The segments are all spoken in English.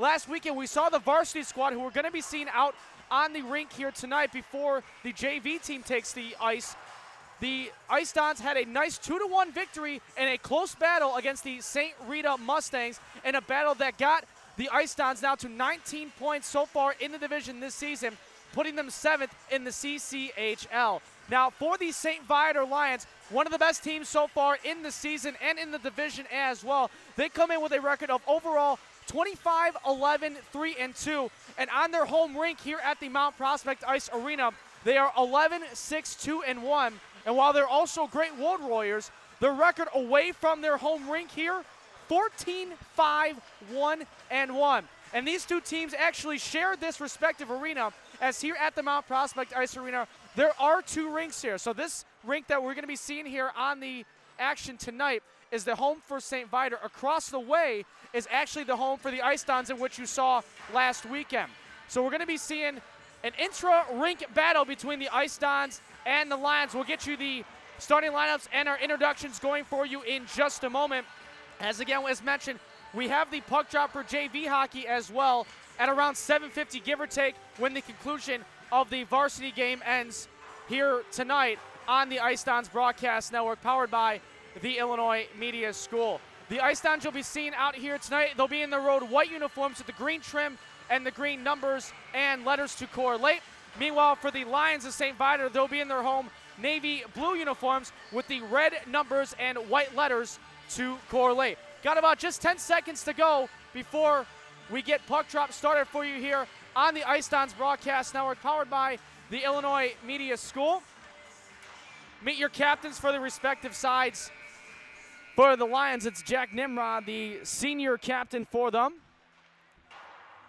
last weekend, we saw the varsity squad, who we're going to be seeing out on the rink here tonight before the JV team takes the ice. The Ice Dons had a nice 2-1 victory in a close battle against the St. Rita Mustangs, in a battle that got the Ice Dons now to 19 points so far in the division this season, putting them 7th in the CCHL. Now, for the St. Viator Lions, one of the best teams so far in the season and in the division as well. They come in with a record of overall 25-11-3-2, and on their home rink here at the Mount Prospect Ice Arena, they are 11-6-2-1. And while they're also great Wood Warriors, their record away from their home rink here, 14-5-1-1. And these two teams actually share this respective arena, as here at the Mount Prospect Ice Arena, there are 2 rinks here. So this rink that we're going to be seeing here on the action tonight is the home for St. Viator. Across the way is actually the home for the Ice Dons, in which you saw last weekend. So we're going to be seeing an intra-rink battle between the Ice Dons and the Lions. We'll get you the starting lineups and our introductions going for you in just a moment. As again, as mentioned, we have the puck drop for JV hockey as well at around 7:50, give or take, when the conclusion of the varsity game ends here tonight on the Ice Dons Broadcast Network, powered by the Illinois Media School. The Ice Dons you'll be seeing out here tonight, they'll be in the road white uniforms with the green trim and the green numbers and letters to correlate. Meanwhile, for the Lions of St. Viator, they'll be in their home navy blue uniforms with the red numbers and white letters to correlate. Got about just 10 seconds to go before we get puck drop started for you here on the Ice Dons Broadcast Network, powered by the Illinois Media School. Meet your captains for the respective sides. For the Lions, it's Jack Nimrod, the senior captain for them,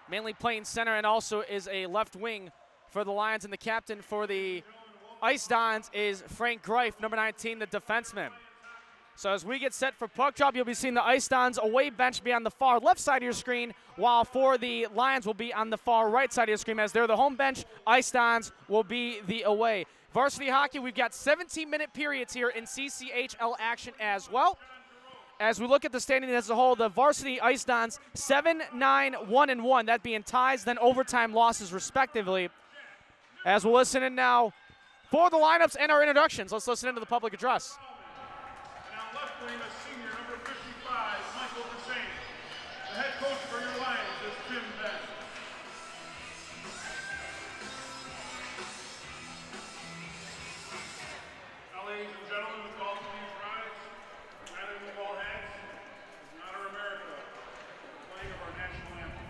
mainly playing center, and also is a left wing for the Lions. And the captain for the Ice Dons is Frank Greif, number 19, the defenseman. So as we get set for puck drop, you'll be seeing the Ice Dons away bench be on the far left side of your screen, while for the Lions will be on the far right side of your screen. As they're the home bench, Ice Dons will be the away. Varsity hockey, we've got 17-minute periods here in CCHL action as well. As we look at the standing as a whole, the varsity Ice Dons 7-9-1-1, that being ties, then overtime losses respectively. As we'll listen in now for the lineups and our introductions, let's listen into the public address. Now left wing is senior number 55, Michael Hussein. The head coach for your Lions is Jim Best. Now, ladies and gentlemen, with all please rise. Rather than all heads, in honor of America, the playing of our national anthem.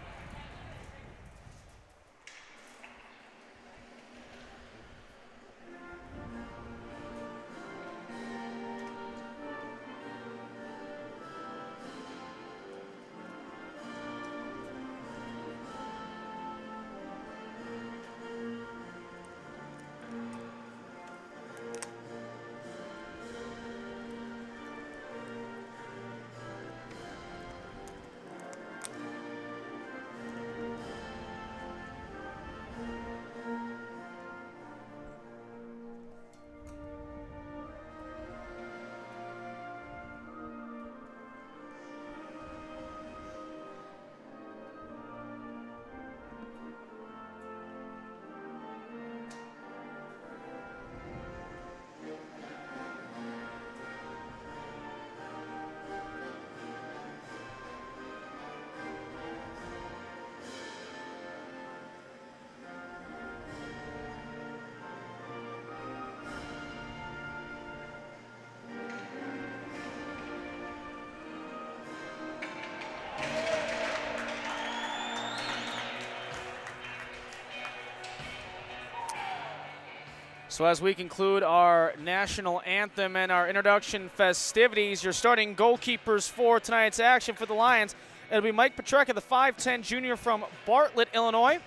So as we conclude our national anthem and our introduction festivities, your starting goalkeepers for tonight's action for the Lions, it'll be Mike Petreka, the 5'10 junior from Bartlett, Illinois.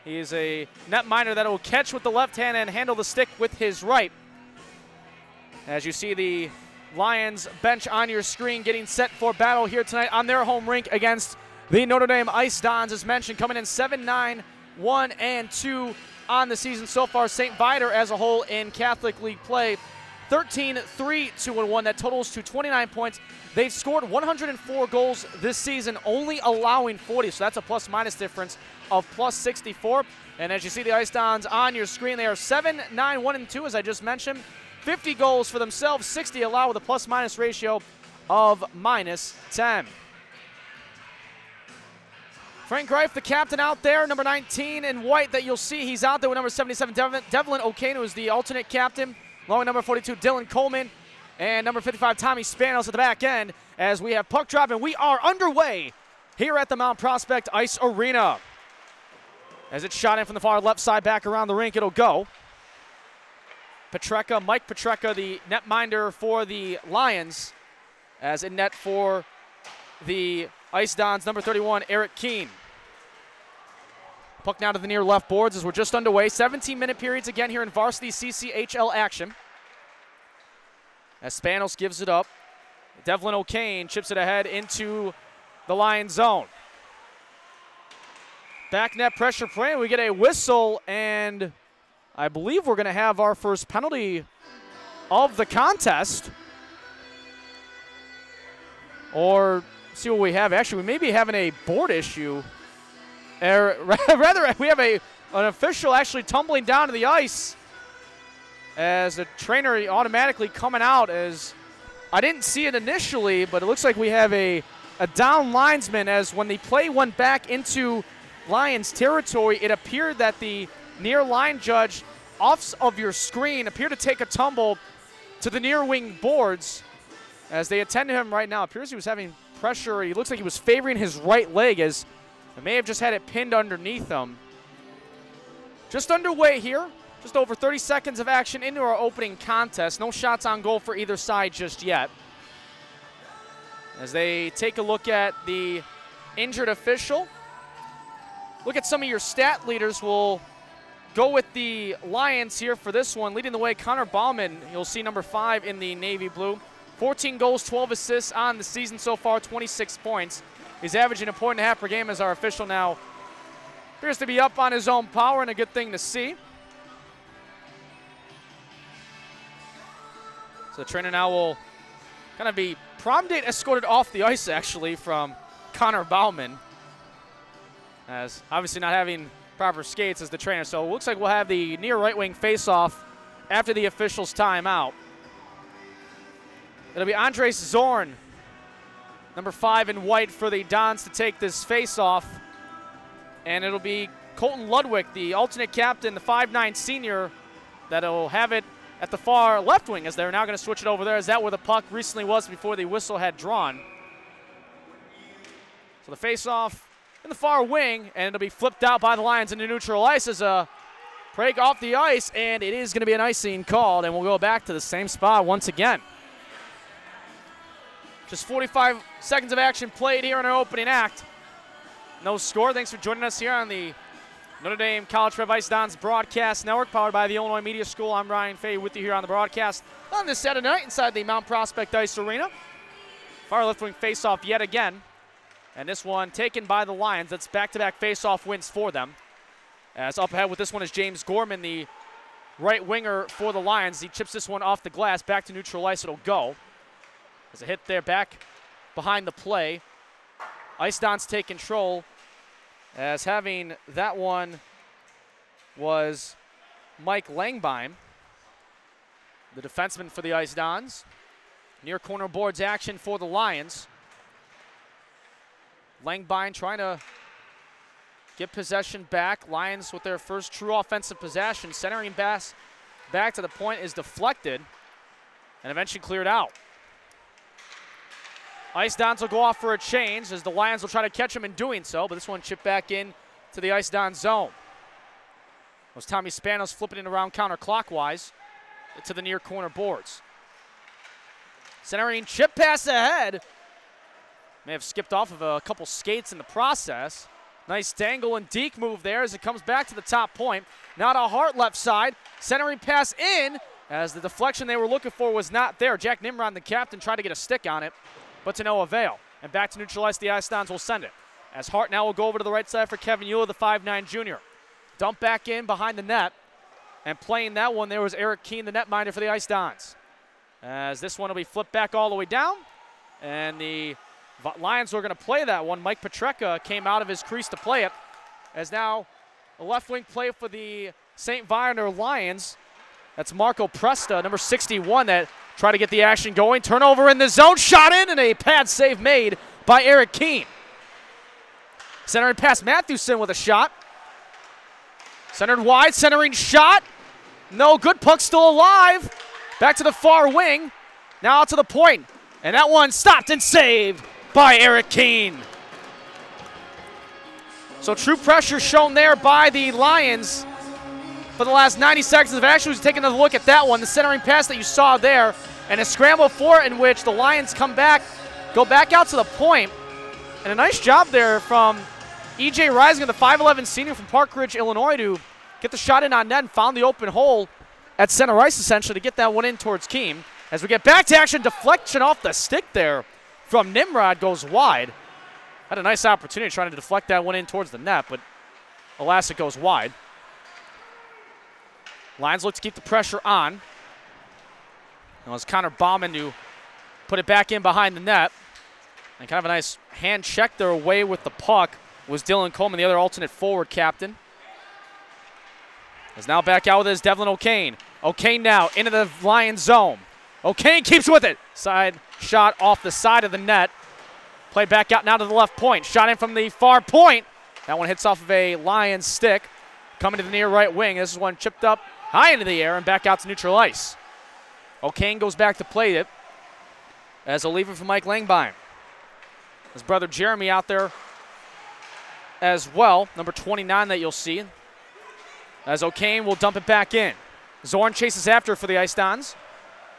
He is a netminder that will catch with the left hand and handle the stick with his right. As you see the Lions bench on your screen getting set for battle here tonight on their home rink against the Notre Dame Ice Dons, as mentioned, coming in 7-9-1-2 on the season so far. St. Viator as a whole in Catholic League play 13, 3, 2, and 1. That totals to 29 points. They've scored 104 goals this season, only allowing 40, so that's a plus-minus difference of plus 64. And as you see the Ice Dons on your screen, they are 7, 9, 1, and 2, as I just mentioned. 50 goals for themselves, 60 allowed with a plus-minus ratio of minus 10. Frank Greif, the captain out there, number 19 in white that you'll see. He's out there with number 77, Devlin O'Kane, who is the alternate captain. Along with number 42, Dylan Coleman. And number 55, Tommy Spanos at the back end as we have puck drop. And we are underway here at the Mount Prospect Ice Arena. As it's shot in from the far left side back around the rink, it'll go. Mike Petreka, the netminder for the Lions, as in net for the Ice Dons, number 31, Eric Keene. Puck now to the near left boards as we're just underway. 17-minute periods again here in Varsity CCHL action. As Spanos gives it up, Devlin O'Kane chips it ahead into the Lions zone. Back net pressure play. We get a whistle, and I believe we're going to have our first penalty of the contest. Or see what we have. Actually, we may be having a board issue. Rather, we have an official actually tumbling down to the ice as the trainer automatically coming out. As I didn't see it initially, but it looks like we have a down linesman, as when the play went back into Lions territory, it appeared that the near line judge off of your screen appeared to take a tumble to the near wing boards as they attend to him right now. It appears he was having pressure. He looks like he was favoring his right leg, as I may have just had it pinned underneath him. Just underway here. Just over 30 seconds of action into our opening contest. No shots on goal for either side just yet. As they take a look at the injured official. Look at some of your stat leaders. We'll go with the Lions here for this one. Leading the way, Connor Bauman. You'll see number 5 in the navy blue. 14 goals, 12 assists on the season so far, 26 points. He's averaging a point and a half per game as our official now appears to be up on his own power, and a good thing to see. So the trainer now will kind of be prom date escorted off the ice, actually, from Connor Bauman, as obviously not having proper skates as the trainer. So it looks like we'll have the near right wing face-off after the official's timeout. It'll be Andres Zorn, number 5 in white for the Dons, to take this face-off. And it'll be Colton Ludwig, the alternate captain, the 5'9" senior, that'll have it at the far left wing, as they're now going to switch it over there, as that where the puck recently was before the whistle had drawn. So the face-off in the far wing, and it'll be flipped out by the Lions into neutral ice as a break off the ice, and it is going to be an icing called, and we'll go back to the same spot once again. Just 45 seconds of action played here in our opening act. No score. Thanks for joining us here on the Notre Dame College Prep Ice Dons broadcast network, powered by the Illinois Media School. I'm Ryan Fay with you here on the broadcast on this Saturday night inside the Mount Prospect Ice Arena. Far left wing face-off yet again. And this one taken by the Lions. That's back-to-back face-off wins for them. As up ahead with this one is James Gorman, the right winger for the Lions. He chips this one off the glass. Back to neutral ice it'll go. There's a hit there back behind the play. Ice Dons take control, as having that one was Mike Langbein, the defenseman for the Ice Dons. Near corner boards action for the Lions. Langbein trying to get possession back. Lions with their first true offensive possession. Centering pass back to the point is deflected and eventually cleared out. Ice Dons will go off for a change, as the Lions will try to catch him in doing so, but this one chipped back in to the Ice Dons zone. It was Tommy Spanos flipping it around counterclockwise to the near corner boards. Centering chip pass ahead. May have skipped off of a couple skates in the process. Nice dangle and deke move there as it comes back to the top point. Now to Hart left side. Centering pass in, as the deflection they were looking for was not there. Jack Nimrod, the captain, tried to get a stick on it, but to no avail. And back to neutral ice, the Ice Dons will send it. As Hart now will go over to the right side for Kevin Euler, the 5'9" junior. Dump back in behind the net. And playing that one there was Eric Keene, the netminder for the Ice Dons. as this one will be flipped back all the way down. And the Lions were going to play that one. Mike Petreka came out of his crease to play it. As now a left wing play for the St. Viator Lions. That's Marco Presta, number 61, that tried to get the action going. Turnover in the zone, shot in, and a pad save made by Eric Keene. Centering past Mathewson with a shot. Centered wide, centering shot. No good, puck still alive. Back to the far wing. Now out to the point. And that one stopped and saved by Eric Keene. So true pressure shown there by the Lions for the last 90 seconds of action. Who's taking a look at that one. The centering pass that you saw there. And a scramble for it in which the Lions come back, go back out to the point. And a nice job there from E.J. Rising, the 5'11 senior from Park Ridge, Illinois, to get the shot in on net and found the open hole at center ice, essentially, to get that one in towards Keene. As we get back to action, deflection off the stick there from Nimrod goes wide. Had a nice opportunity trying to deflect that one in towards the net, but alas, it goes wide. Lions look to keep the pressure on. Now it's Connor Bauman to put it back in behind the net. And kind of a nice hand check there away with the puck was Dylan Coleman, the other alternate forward captain. Is now back out with his Devlin O'Kane. O'Kane now into the Lions zone. O'Kane keeps with it. Side shot off the side of the net. Played back out now to the left point. Shot in from the far point. That one hits off of a Lions stick. Coming to the near right wing. This is one chipped up high into the air and back out to neutral ice. O'Kane goes back to play it as a lever for Mike Langbein. His brother Jeremy out there as well, number 29 that you'll see. As O'Kane will dump it back in. Zorn chases after for the Ice Dons.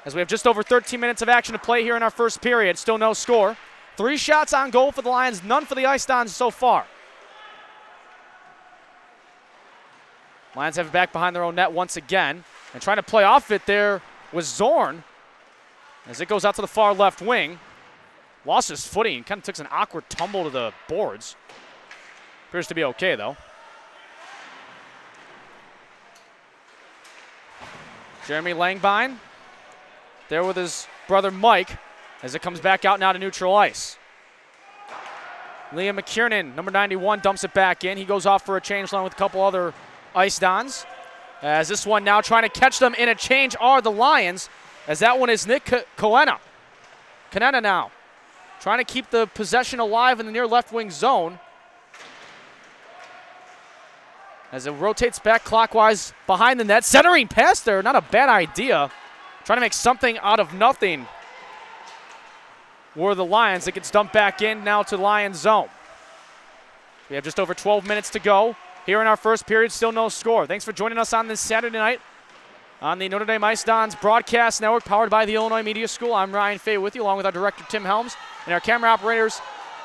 As we have just over 13 minutes of action to play here in our first period. Still no score. 3 shots on goal for the Lions, none for the Ice Dons so far. Lions have it back behind their own net once again. And trying to play off it there was Zorn. As it goes out to the far left wing. Lost his footing, kind of took an awkward tumble to the boards. Appears to be okay though. Jeremy Langbein there with his brother Mike as it comes back out now to neutral ice. Liam McKiernan, number 91, dumps it back in. He goes off for a change line with a couple other Ice Dons. As this one now trying to catch them in a change are the Lions, as that one is Nick Koena. Kanena now trying to keep the possession alive in the near left wing zone. As it rotates back clockwise behind the net. Centering pass there, not a bad idea. Trying to make something out of nothing were the Lions. It gets dumped back in now to Lions zone. We have just over 12 minutes to go here in our first period. Still no score. Thanks for joining us on this Saturday night on the Notre Dame Ice Dons broadcast network powered by the Illinois Media School. I'm Ryan Fay with you along with our director Tim Helms and our camera operators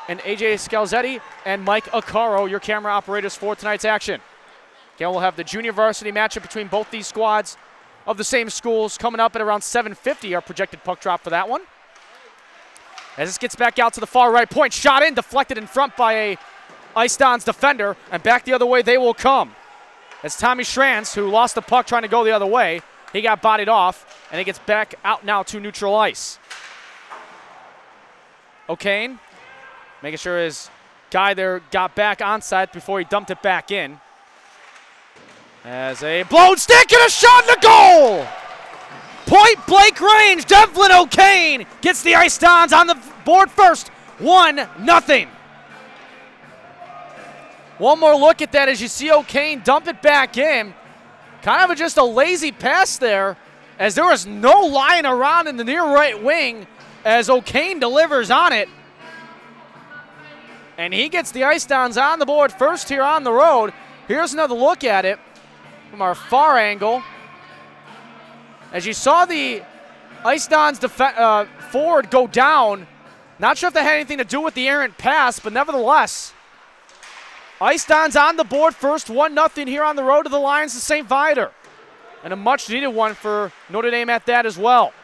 and AJ Scalzetti and Mike Acaro, your camera operators for tonight's action. Again, we'll have the junior varsity matchup between both these squads of the same schools coming up at around 7:50, our projected puck drop for that one. As this gets back out to the far right point, shot in, deflected in front by a Ice Dons defender, and back the other way they will come. As Tommy Schranz, who lost the puck trying to go the other way, he got bodied off, and he gets back out now to neutral ice. O'Kane making sure his guy there got back onside before he dumped it back in. As a blown stick and a shot in the goal! Point blank range, Devlin O'Kane gets the Ice Dons on the board first, 1-0. One more look at that as you see O'Kane dump it back in. Kind of just a lazy pass there as there was no lying around in the near right wing as O'Kane delivers on it. And he gets the Ice Dons on the board first here on the road. Here's another look at it from our far angle. As you saw the Ice Dons forward go down, not sure if that had anything to do with the errant pass, but nevertheless, Ice Dons on the board first, 1-0 here on the road to the Lions to St. Viator. And a much-needed one for Notre Dame at that as well.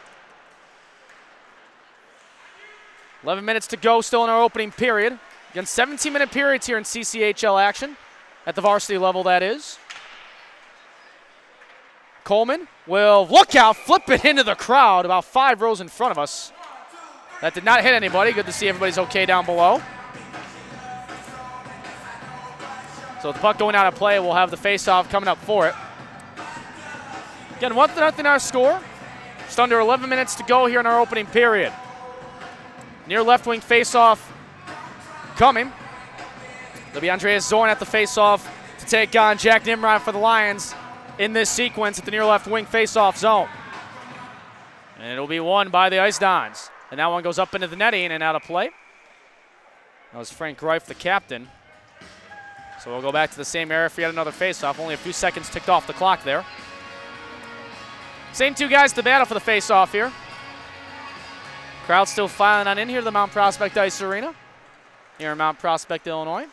11 minutes to go still in our opening period. Again, 17-minute periods here in CCHL action, at the varsity level that is. Coleman will look out, flip it into the crowd about 5 rows in front of us. That did not hit anybody. Good to see everybody's okay down below. So the puck going out of play, we'll have the face-off coming up for it. Again, 1-0 our score. Just under 11 minutes to go here in our opening period. Near left wing face-off coming. It'll be Andreas Zorn at the face-off to take on Jack Nimrod for the Lions in this sequence at the near left wing face-off zone. And it'll be won by the Ice Dons. And that one goes up into the netting and out of play. That was Frank Greif, the captain. So we'll go back to the same area for yet another face-off. Only a few seconds ticked off the clock there. Same 2 guys to battle for the face-off here. Crowd still filing on in here to the Mount Prospect Ice Arena here in Mount Prospect, Illinois.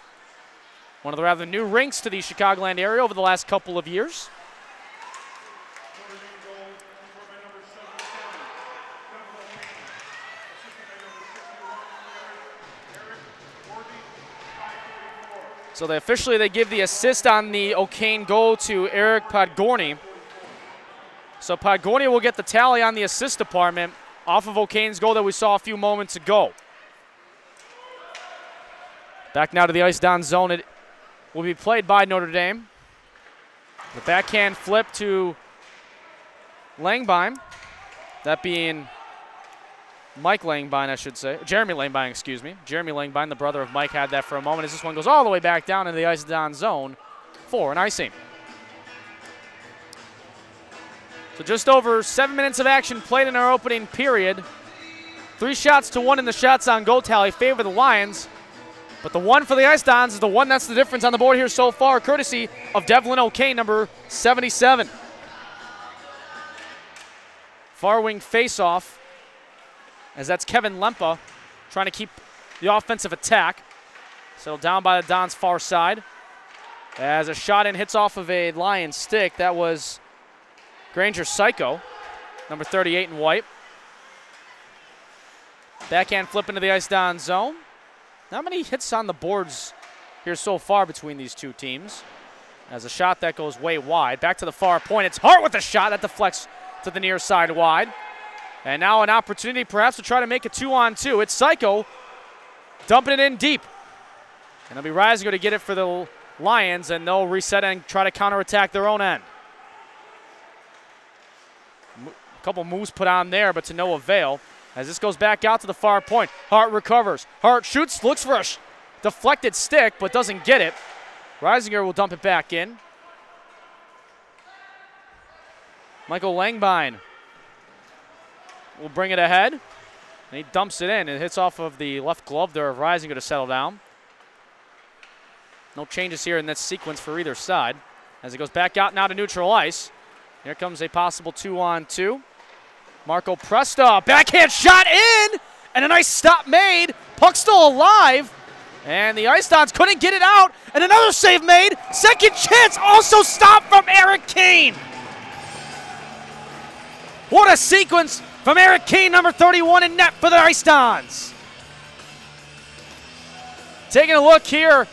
One of the rather new rinks to the Chicagoland area over the last couple of years. So they give the assist on the O'Kane goal to Eric Podgorny. So Podgorny will get the tally on the assist department off of O'Kane's goal that we saw a few moments ago. Back now to the Ice Don zone. It will be played by Notre Dame. The backhand flip to Langbein. That being Mike Langbein, I should say. Jeremy Langbein, excuse me. Jeremy Langbein, the brother of Mike, had that for a moment as this one goes all the way back down into the Ice Don zone for an icing. So just over 7 minutes of action played in our opening period. 3 shots to 1 in the shots on goal tally favor the Lions. But the one for the Ice Dons is the one that's the difference on the board here so far, courtesy of Devlin O'Kane, number 77. Far wing face-off, as that's Kevin Lempa trying to keep the offensive attack. Settled down by the Dons' far side. As a shot in hits off of a Lion stick, that was Granger Psycho, number 38 in white. Backhand flip into the Ice Don zone. Not many hits on the boards here so far between these two teams. As a shot that goes way wide. Back to the far point. It's Hart with a shot that deflects to the near side wide. And now an opportunity perhaps to try to make a 2-on-2. It's Psycho dumping it in deep. And it'll be Reisinger to get it for the Lions, and they'll reset and try to counterattack their own end. A couple moves put on there, but to no avail. As this goes back out to the far point. Hart recovers. Hart shoots, looks for a deflected stick, but doesn't get it. Reisinger will dump it back in. Michael Langbein will bring it ahead. And he dumps it in. It hits off of the left glove there of Reisinger to settle down. No changes here in this sequence for either side. As it goes back out now to neutral ice. Here comes a possible 2-on-2. Marco Presta, backhand shot in, and a nice stop made. Puck still alive, and the Ice Dons couldn't get it out, and another save made. Second chance, also stopped from Eric Kane. What a sequence from Eric Kane, number 31 in net for the Ice Dons. Taking a look here,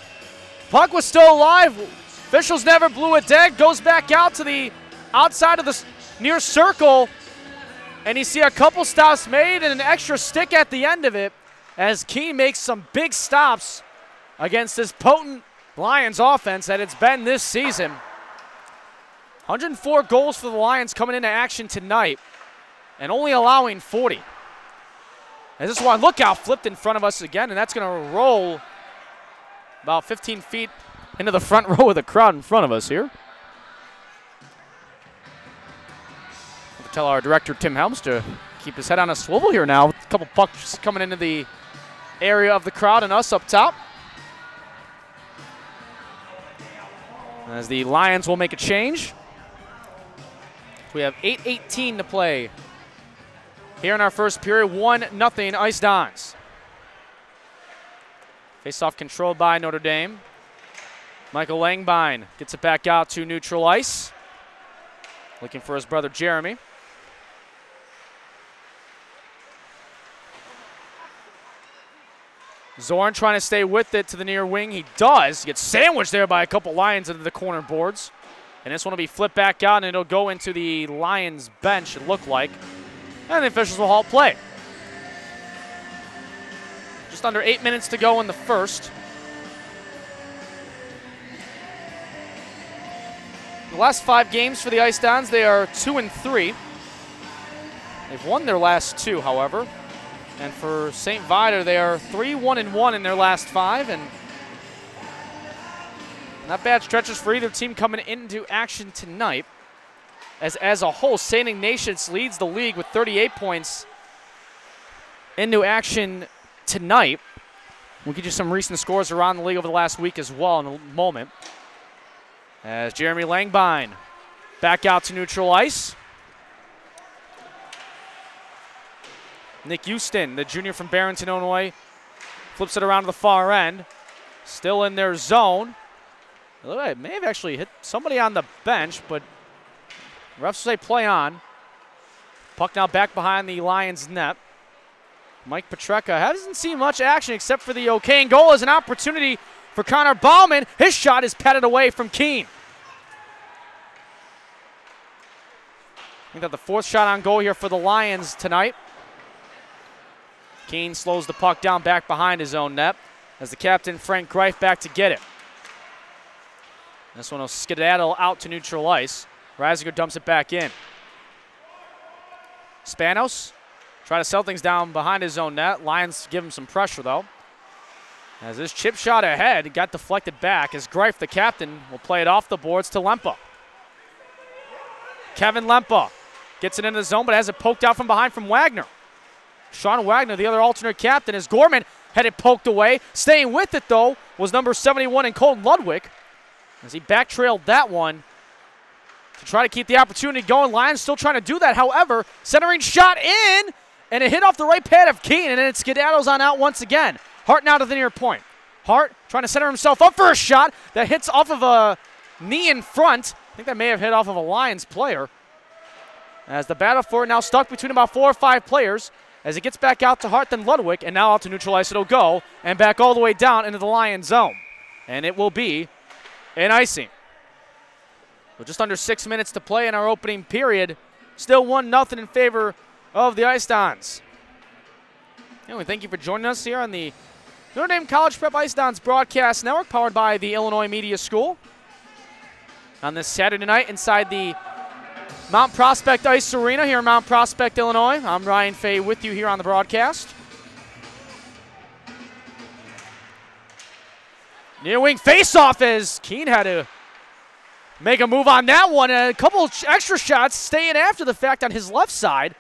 puck was still alive. Officials never blew it dead. Goes back out to the outside of the near circle. And you see a couple stops made and an extra stick at the end of it as Keene makes some big stops against this potent Lions offense that it's been this season. 104 goals for the Lions coming into action tonight and only allowing 40. As this one, look out, flipped in front of us again, and that's going to roll about 15 feet into the front row of the crowd in front of us here. Tell our director, Tim Helms, to keep his head on a swivel here now. A couple pucks coming into the area of the crowd and us up top. As the Lions will make a change. We have 8:18 to play here in our first period. 1-0 Ice Dons. Face-off controlled by Notre Dame. Michael Langbein gets it back out to neutral ice. Looking for his brother Jeremy. Zorn trying to stay with it to the near wing. He does. He gets sandwiched there by a couple Lions into the corner boards. And this one will be flipped back out, and it'll go into the Lions bench, it looked like. And the officials will halt play. Just under 8 minutes to go in the first. The last 5 games for the Ice Dons, they are 2-3. They've won their last 2, however. And for St. Viator, they are 3-1-1 in their last 5. And not bad stretches for either team coming into action tonight. As a whole, St. Ignatius leads the league with 38 points into action tonight. We'll get you some recent scores around the league over the last week as well in a moment. As Jeremy Langbine back out to neutral ice. Nick Houston, the junior from Barrington, Illinois, flips it around to the far end. Still in their zone. It may have actually hit somebody on the bench, but refs say play on. Puck now back behind the Lions net. Mike Petreka hasn't seen much action except for the O'Kane goal as an opportunity for Connor Bauman. His shot is patted away from Keene. I think that the 4th shot on goal here for the Lions tonight. Keene slows the puck down back behind his own net as the captain, Frank Greif, back to get it. This one will skedaddle out to neutral ice. Reisinger dumps it back in. Spanos trying to settle things down behind his own net. Lions give him some pressure, though. As this chip shot ahead got deflected back as Greif, the captain, will play it off the boards to Lempa. Kevin Lempa gets it into the zone, but has it poked out from behind from Wagner. Sean Wagner, the other alternate captain, as Gorman had it poked away. Staying with it, though, was number 71 in Colton Ludwig. As he backtrailed that one to try to keep the opportunity going. Lions still trying to do that. However, centering shot in, and it hit off the right pad of Keene, and then it skedaddles on out once again. Hart now to the near point. Hart trying to center himself up for a shot that hits off of a knee in front. I think that may have hit off of a Lions player. As the battle for it now stuck between about 4 or 5 players. As it gets back out to Hart, then Ludwig, and now out to neutral ice it'll go, and back all the way down into the Lions zone. And it will be an icing. With just under 6 minutes to play in our opening period, still 1-0 in favor of the Ice Dons. Anyway, thank you for joining us here on the Notre Dame College Prep Ice Dons Broadcast Network, powered by the Illinois Media School. On this Saturday night inside the Mount Prospect Ice Arena here in Mount Prospect, Illinois. I'm Ryan Fay with you here on the broadcast. Near wing face-off as Keene had to make a move on that one. And a couple extra shots staying after the fact on his left side.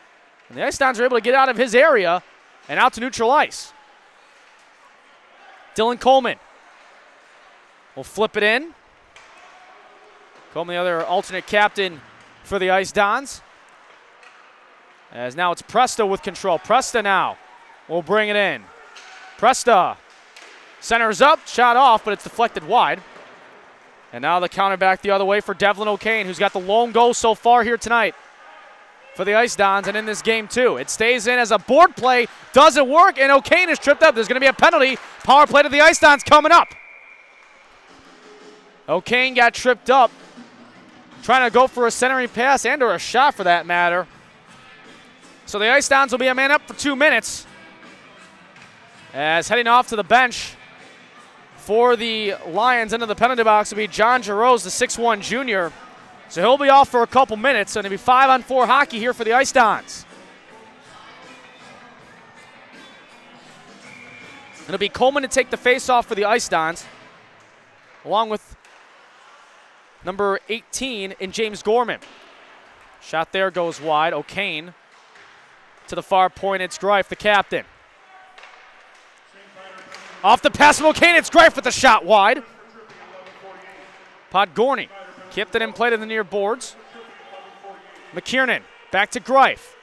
And the Ice Dons are able to get out of his area and out to neutral ice. Dylan Coleman will flip it in. Coleman, the other alternate captain for the Ice Dons. As now it's Presta with control. Presta now will bring it in. Presta centers up, shot off, but it's deflected wide. And now the counter back the other way for Devlin O'Kane, who's got the lone goal so far here tonight for the Ice Dons and in this game too. It stays in as a board play, doesn't work, and O'Kane is tripped up. There's going to be a penalty. Power play to the Ice Dons coming up. O'Kane got tripped up, trying to go for a centering pass and or a shot for that matter. So the Ice Dons will be a man up for 2 minutes. As heading off to the bench for the Lions into the penalty box will be John Jarose, the 6'1 junior. So he'll be off for a couple minutes, and it'll be 5-on-4 hockey here for the Ice Dons. It'll be Coleman to take the face-off for the Ice Dons, along with number 18 in James Gorman. Shot there goes wide. O'Kane to the far point. It's Greif, the captain. Off the pass of O'Kane, it's Greif with the shot wide. Podgorny kept it in play to the near boards. McKiernan back to Greif.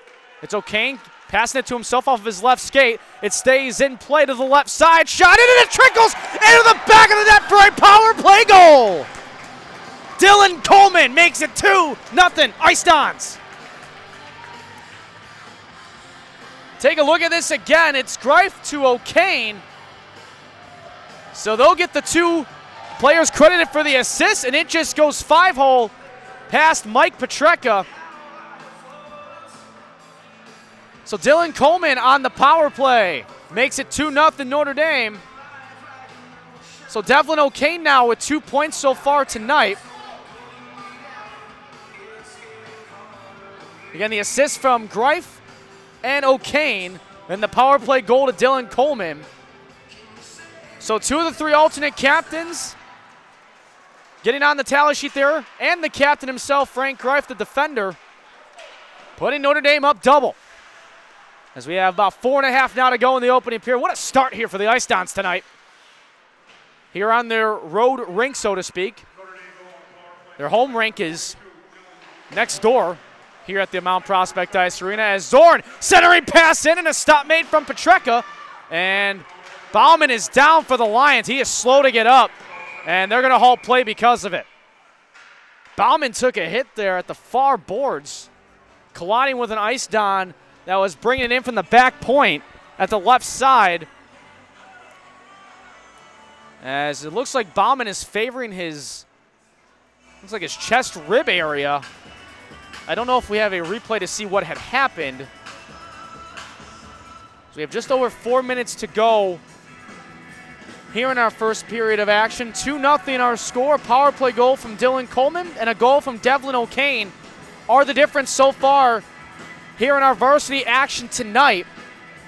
It's O'Kane passing it to himself off of his left skate. It stays in play to the left side. Shot in, and it trickles into the back of the net for a power play goal. Dylan Coleman makes it 2-0 Ice Dons. Take a look at this again. It's Greif to O'Kane. So they'll get the 2 players credited for the assist, and it just goes 5-hole past Mike Petreka. So Dylan Coleman on the power play makes it 2-0 Notre Dame. So Devlin O'Kane now with 2 points so far tonight. Again, the assist from Greif and O'Kane, and the power play goal to Dylan Coleman. So 2 of the 3 alternate captains getting on the tally sheet there, and the captain himself, Frank Greif, the defender, putting Notre Dame up double. As we have about 4.5 now to go in the opening period. What a start here for the Ice Dons tonight. Here on their road rink, so to speak. Their home rink is next door here at the Mount Prospect Ice Arena, as Zorn centering pass in, and a stop made from Petreka. And Bauman is down for the Lions. He is slow to get up, and they're going to halt play because of it. Bauman took a hit there at the far boards, colliding with an Ice Don that was bringing it in from the back point at the left side. As it looks like Bauman is favoring his, looks like his chest rib area. I don't know if we have a replay to see what had happened. So we have just over 4 minutes to go here in our first period of action. 2-0 our score. Power play goal from Dylan Coleman and a goal from Devlin O'Kane are the difference so far here in our varsity action tonight.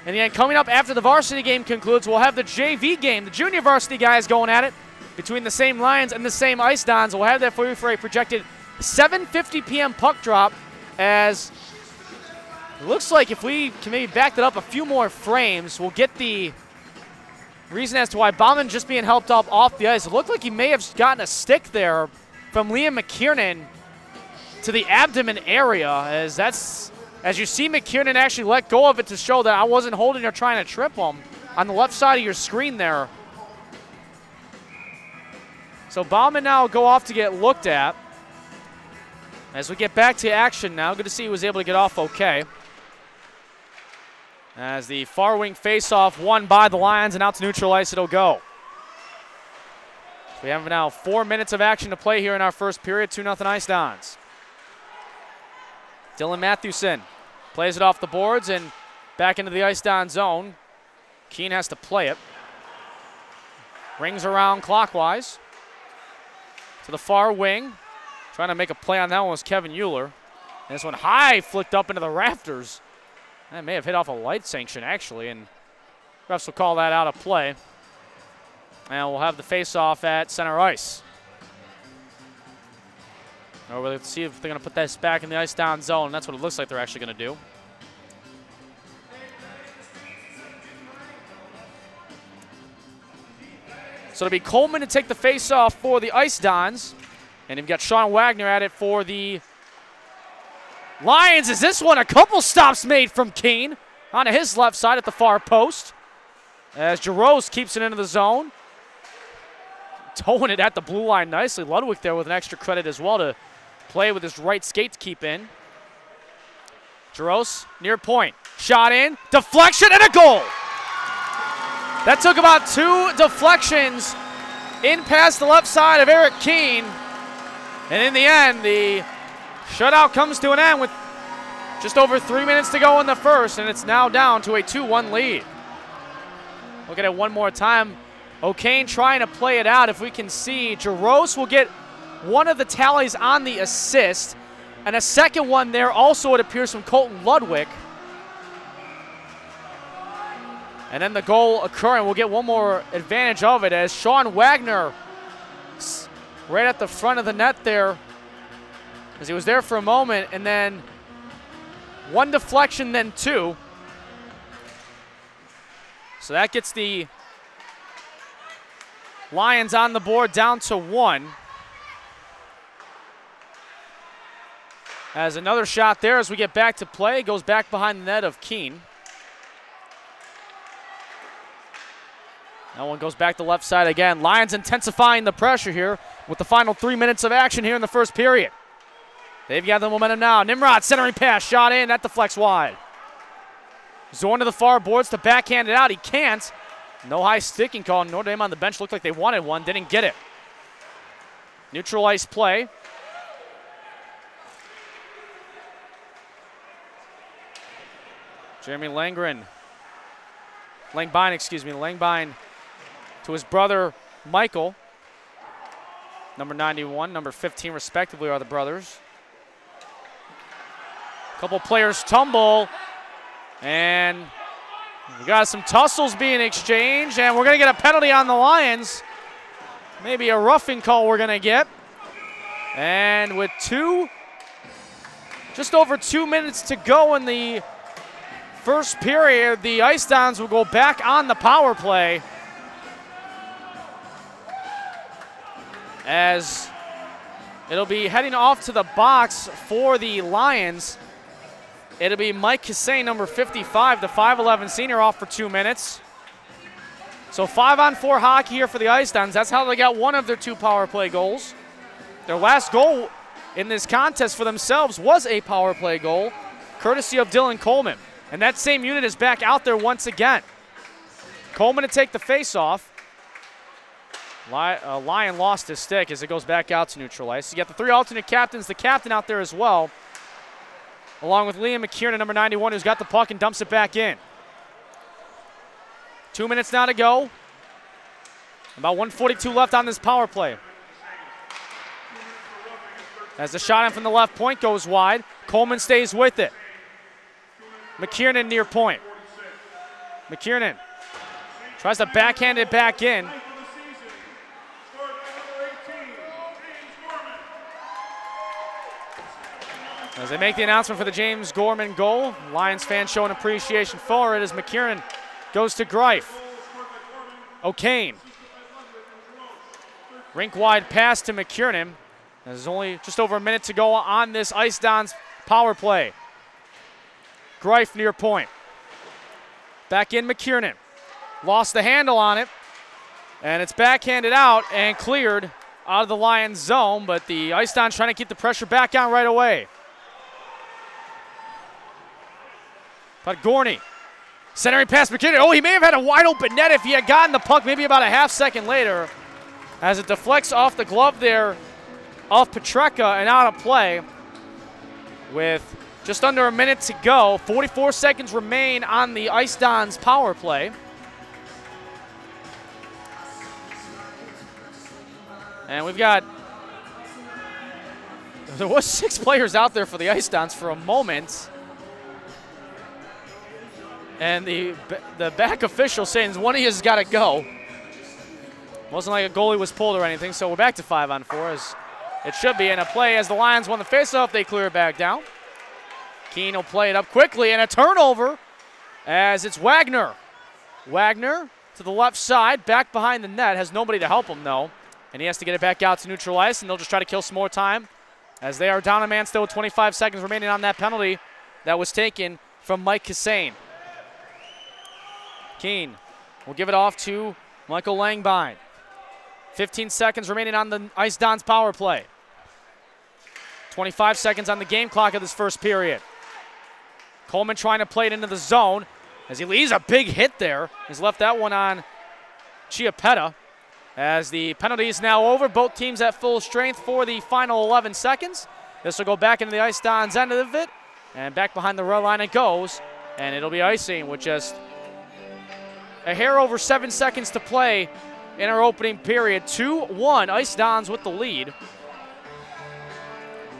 And then coming up after the varsity game concludes, we'll have the JV game, the junior varsity guys going at it between the same Lions and the same Ice Dons. We'll have that for you for a projected 7:50 p.m. puck drop, as it looks like if we can maybe back that up a few more frames, we'll get the reason as to why Bauman just being helped up off the ice. It looked like he may have gotten a stick there from Liam McKiernan to the abdomen area, as you see McKiernan actually let go of it to show that I wasn't holding or trying to trip him on the left side of your screen there. So Bauman now will go off to get looked at. As we get back to action now, good to see he was able to get off okay. As the far wing faceoff won by the Lions, and out to neutral ice it'll go. We have now 4 minutes of action to play here in our first period. 2-0 Ice Dons. Dylan Mathewson plays it off the boards and back into the Ice Don zone. Keene has to play it. Rings around clockwise to the far wing. Trying to make a play on that one was Kevin Euler. And this one high flicked up into the rafters. That may have hit off a light sanction, actually, and refs will call that out of play. And we'll have the face-off at center ice. Now we'll see if they're going to put this back in the Ice Down zone. That's what it looks like they're actually going to do. So it'll be Coleman to take the face-off for the Ice Dons. And you've got Sean Wagner at it for the Lions. Is this one a couple stops made from Keene onto his left side at the far post, as Jaros keeps it into the zone. Towing it at the blue line nicely. Ludwig there with an extra credit as well to play with his right skate to keep in. Jaros near point. Shot in. Deflection and a goal. That took about 2 deflections in past the left side of Eric Keene. And in the end, the shutout comes to an end with just over 3 minutes to go in the first, and it's now down to a 2-1 lead. Look at it one more time. O'Kane trying to play it out. If we can see, Jaros will get one of the tallies on the assist, and a second one there also, it appears, from Colton Ludwig. And then the goal occurring, we'll get one more advantage of it, as Sean Wagner right at the front of the net there, as he was there for a moment, and then one deflection, then 2. So that gets the Lions on the board down to 1. As another shot there as we get back to play, goes back behind the net of Keene. That one goes back to left side again. Lions intensifying the pressure here with the final 3 minutes of action here in the first period. They've got the momentum now. Nimrod centering pass, shot in, that deflects wide. Zorn to the far boards to backhand it out. He can't. No high sticking call. Notre Dame on the bench looked like they wanted one, didn't get it. Neutral ice play. Jeremy Langbine, excuse me, Langbine to his brother Michael. Number 91, number 15 respectively are the brothers. A couple players tumble, and we got some tussles being exchanged, and we're going to get a penalty on the Lions. Maybe a roughing call we're going to get. And with just over 2 minutes to go in the first period, the Ice Dons will go back on the power play, as it'll be heading off to the box for the Lions. It'll be Mike Cassane, number 55, the 5'11 senior, off for 2 minutes. So 5-on-4 hockey here for the Ice Dons. That's how they got one of their 2 power play goals. Their last goal in this contest for themselves was a power play goal, courtesy of Dylan Coleman. And that same unit is back out there once again. Coleman to take the face-off. Lyon lost his stick as it goes back out to neutral ice. You got the 3 alternate captains, the captain out there as well, along with Liam McKiernan, number 91, who's got the puck and dumps it back in. 2 minutes now to go. About 1:42 left on this power play. As the shot in from the left point goes wide, Coleman stays with it. McKiernan near point. McKiernan tries to backhand it back in. As they make the announcement for the James Gorman goal, Lions fans showing appreciation for it as McKiernan goes to Greif. O'Kane. Rink-wide pass to McKiernan. There's only just over a minute to go on this Ice Dons power play. Greif near point. Back in McKiernan. Lost the handle on it, and it's backhanded out and cleared out of the Lions zone, but the Ice Dons trying to keep the pressure back on right away. But Gorney, centering pass McKiernan. Oh, he may have had a wide open net if he had gotten the puck maybe about a half second later, as it deflects off the glove there of Petreka and out of play. With just under a minute to go, 44 seconds remain on the Ice Dons power play. And we've got, there was 6 players out there for the Ice Dons for a moment. And the back official saying one of you has got to go. Wasn't like a goalie was pulled or anything, so we're back to 5-on-4 as it should be. And a play as the Lions won the faceoff, they clear it back down. Keene will play it up quickly, and a turnover as it's Wagner. Wagner to the left side, back behind the net, has nobody to help him though. And he has to get it back out to neutral ice, and they'll just try to kill some more time as they are down a man still with 25 seconds remaining on that penalty that was taken from Mike Cassane. Keene will give it off to Michael Langbine. 15 seconds remaining on the Ice Dons power play. 25 seconds on the game clock of this first period. Coleman trying to play it into the zone as he leaves a big hit there. He's left that one on Chiappetta. As the penalty is now over, both teams at full strength for the final 11 seconds. This will go back into the Ice Dons end of it, and back behind the red line it goes, and it'll be icing with just a hair over 7 seconds to play in our opening period. 2-1, Ice Dons with the lead.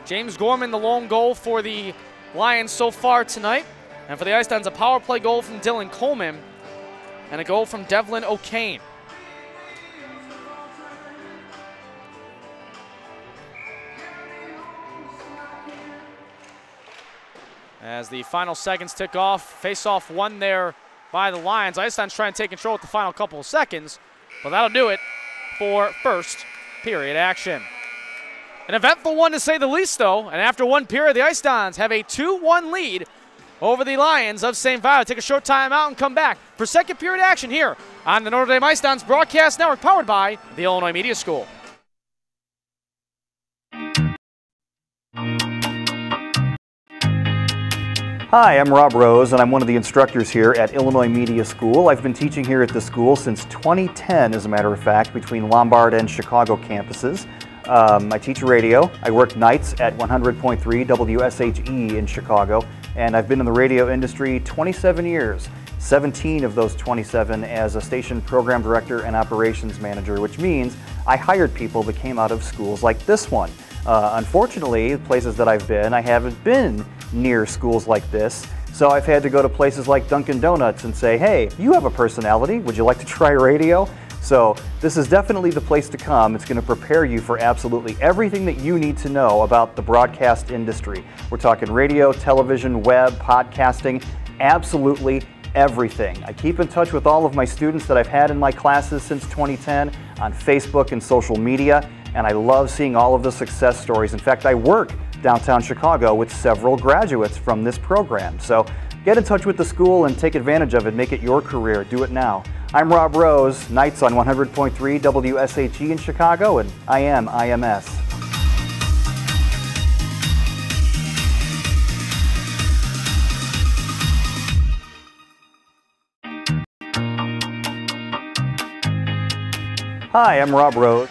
James Gorman, the lone goal for the Lions so far tonight. And for the Ice Dons, a power play goal from Dylan Coleman and a goal from Devlin O'Kane. As the final seconds tick off, face-off won there by the Lions. Ice Dons trying to take control with the final couple of seconds, but that'll do it for first period action. An eventful one to say the least, though, and after one period, the Ice Dons have a 2-1 lead over the Lions of St. Violet. Take a short time out and come back for second period action here on the Notre Dame Ice Dons Broadcast Network, powered by the Illinois Media School. Hi, I'm Rob Rose, and I'm one of the instructors here at Illinois Media School. I've been teaching here at the school since 2010, as a matter of fact, between Lombard and Chicago campuses. I teach radio. I work nights at 100.3 WSHE in Chicago, and I've been in the radio industry 27 years. 17 of those 27 as a station program director and operations manager, which means I hired people that came out of schools like this one. Unfortunately, places that I've been, I haven't been near schools like this, so I've had to go to places like Dunkin' Donuts and say, hey, you have a personality, would you like to try radio? So this is definitely the place to come. It's going to prepare you for absolutely everything that you need to know about the broadcast industry. We're talking radio, television, web, podcasting, absolutely everything. I keep in touch with all of my students that I've had in my classes since 2010 on Facebook and social media, and I love seeing all of the success stories. In fact, I work downtown Chicago with several graduates from this program. So get in touch with the school and take advantage of it. Make it your career. Do it now. I'm Rob Rose, nights on 100.3 WSHE in Chicago, and I am IMS. Hi, I'm Rob Rose.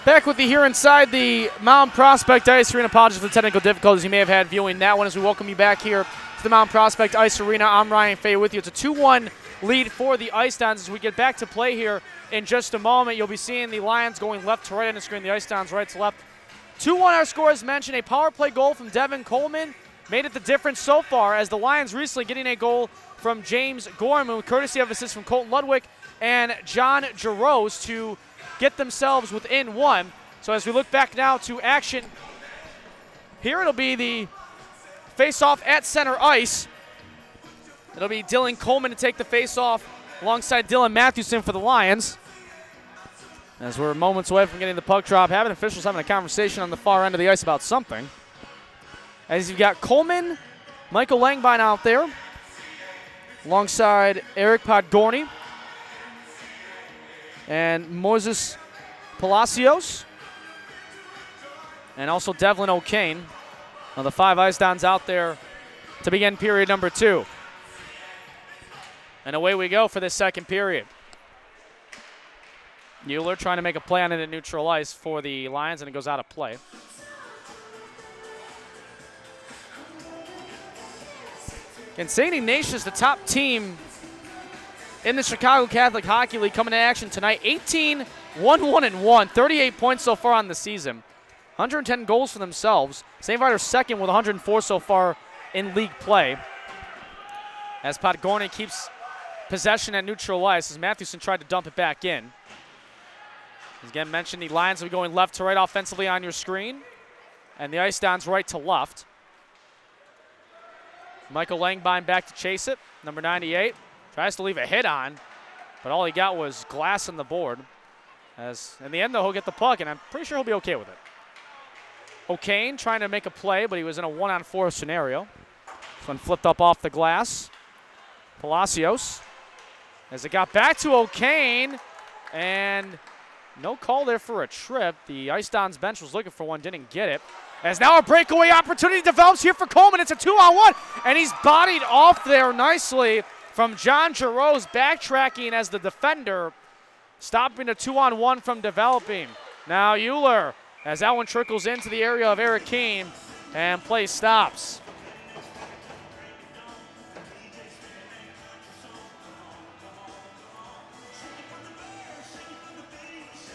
Back with you here inside the Mount Prospect Ice Arena. Apologies for the technical difficulties you may have had viewing that one as we welcome you back here to the Mount Prospect Ice Arena. I'm Ryan Fay with you. It's a 2-1 lead for the Ice Dons. As we get back to play here in just a moment, you'll be seeing the Lions going left to right on the screen, the Ice Dons right to left. 2-1 our score as mentioned. A power play goal from Devin Coleman made it the difference so far, as the Lions recently getting a goal from James Gorman, courtesy of assist from Colton Ludwig and John Jaros to get themselves within one. So as we look back now to action, here it'll be the face-off at center ice. It'll be Dylan Coleman to take the face-off alongside Dylan Mathewson for the Lions. As we're moments away from getting the puck drop, having officials having a conversation on the far end of the ice about something. As you've got Coleman, Michael Langbine out there, alongside Eric Podgorny and Moses Palacios, and also Devlin O'Kane. Now the 5 Ice Dons out there to begin period number 2. And away we go for this second period. Euler trying to make a play on it at neutral ice for the Lions, and it goes out of play. And St. Ignatius, the top team in the Chicago Catholic Hockey League, coming to action tonight. 18-1-1-1, 38 points so far on the season. 110 goals for themselves. St. Viator second with 104 so far in league play. As Podgorny keeps possession at neutral ice, as Mathewson tried to dump it back in. As again mentioned, the Lions will be going left to right offensively on your screen, and the Ice Dons right to left. Michael Langbine back to chase it, number 98. Tries to leave a hit on, but all he got was glass on the board. As in the end, though, he'll get the puck, and I'm pretty sure he'll be okay with it. O'Kane trying to make a play, but he was in a 1-on-4 scenario. This one flipped up off the glass. Palacios, as it got back to O'Kane, and no call there for a trip. The Ice Dons bench was looking for one, didn't get it. As now a breakaway opportunity develops here for Coleman. It's a 2-on-1, and he's bodied off there nicely from John Jaros, backtracking as the defender, stopping a 2-on-1 from developing. Now Euler, as that one trickles into the area of Eric Keane, and play stops.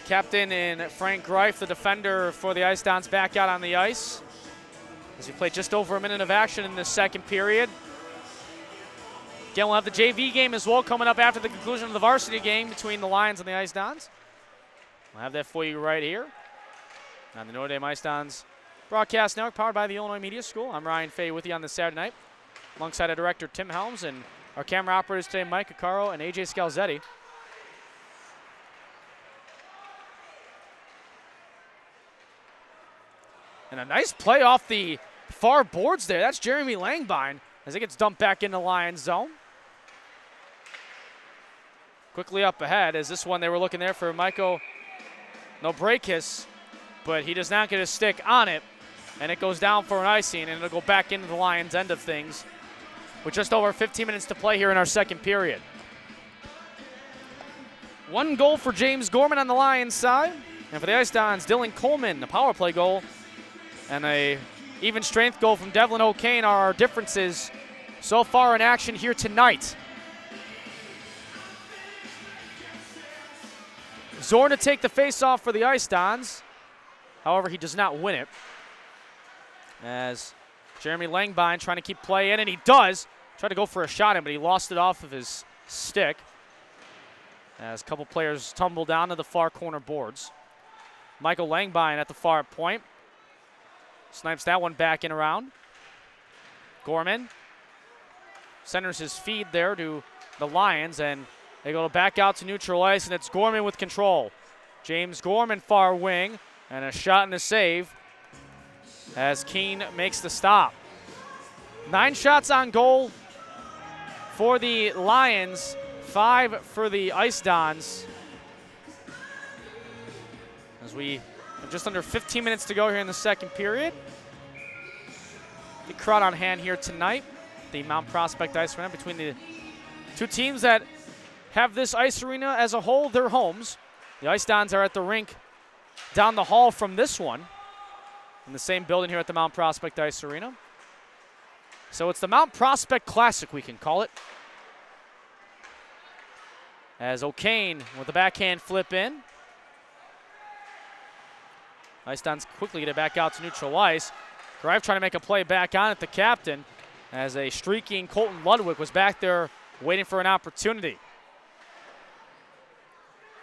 Captain in Frank Greif, the defender for the Ice Dons, back out on the ice as we play just over a minute of action in this second period. Again, we'll have the JV game as well coming up after the conclusion of the varsity game between the Lions and the Ice Dons. We'll have that for you right here on the Notre Dame Ice Dons broadcast network, powered by the Illinois Media School. I'm Ryan Fay with you on this Saturday night, alongside our director Tim Helms and our camera operators today, Mike Acaro and AJ Scalzetti. And a nice play off the far boards there. That's Jeremy Langbine as it gets dumped back into Lions zone. Quickly up ahead, as this one they were looking there for Michael Nobrakis, but he does not get a stick on it, and it goes down for an icing, and it'll go back into the Lions' end of things with just over 15 minutes to play here in our second period. One goal for James Gorman on the Lions side, and for the Ice Dons, Dylan Coleman, a power play goal, and a even strength goal from Devlin O'Kane are our differences so far in action here tonight. Zorn to take the face-off for the Ice Dons. However, he does not win it. As Jeremy Langbine trying to keep play in, and he does. Tried to go for a shot in, but he lost it off of his stick. As a couple players tumble down to the far corner boards. Michael Langbine at the far point. Snipes that one back in around. Gorman centers his feed there to the Lions, and they go back out to neutral ice, and it's Gorman with control. James Gorman far wing, and a shot and a save as Keene makes the stop. 9 shots on goal for the Lions, 5 for the Ice Dons. As we have just under 15 minutes to go here in the second period. The crowd on hand here tonight, the Mount Prospect Ice Arena, between the two teams that have this ice arena as a whole their homes. The Ice Dons are at the rink down the hall from this one, in the same building here at the Mount Prospect Ice Arena. So it's the Mount Prospect Classic, we can call it. As O'Kane with the backhand flip in. Ice Dons quickly get it back out to neutral ice. Greif trying to make a play back on at the captain, as a streaking Colton Ludwig was back there waiting for an opportunity.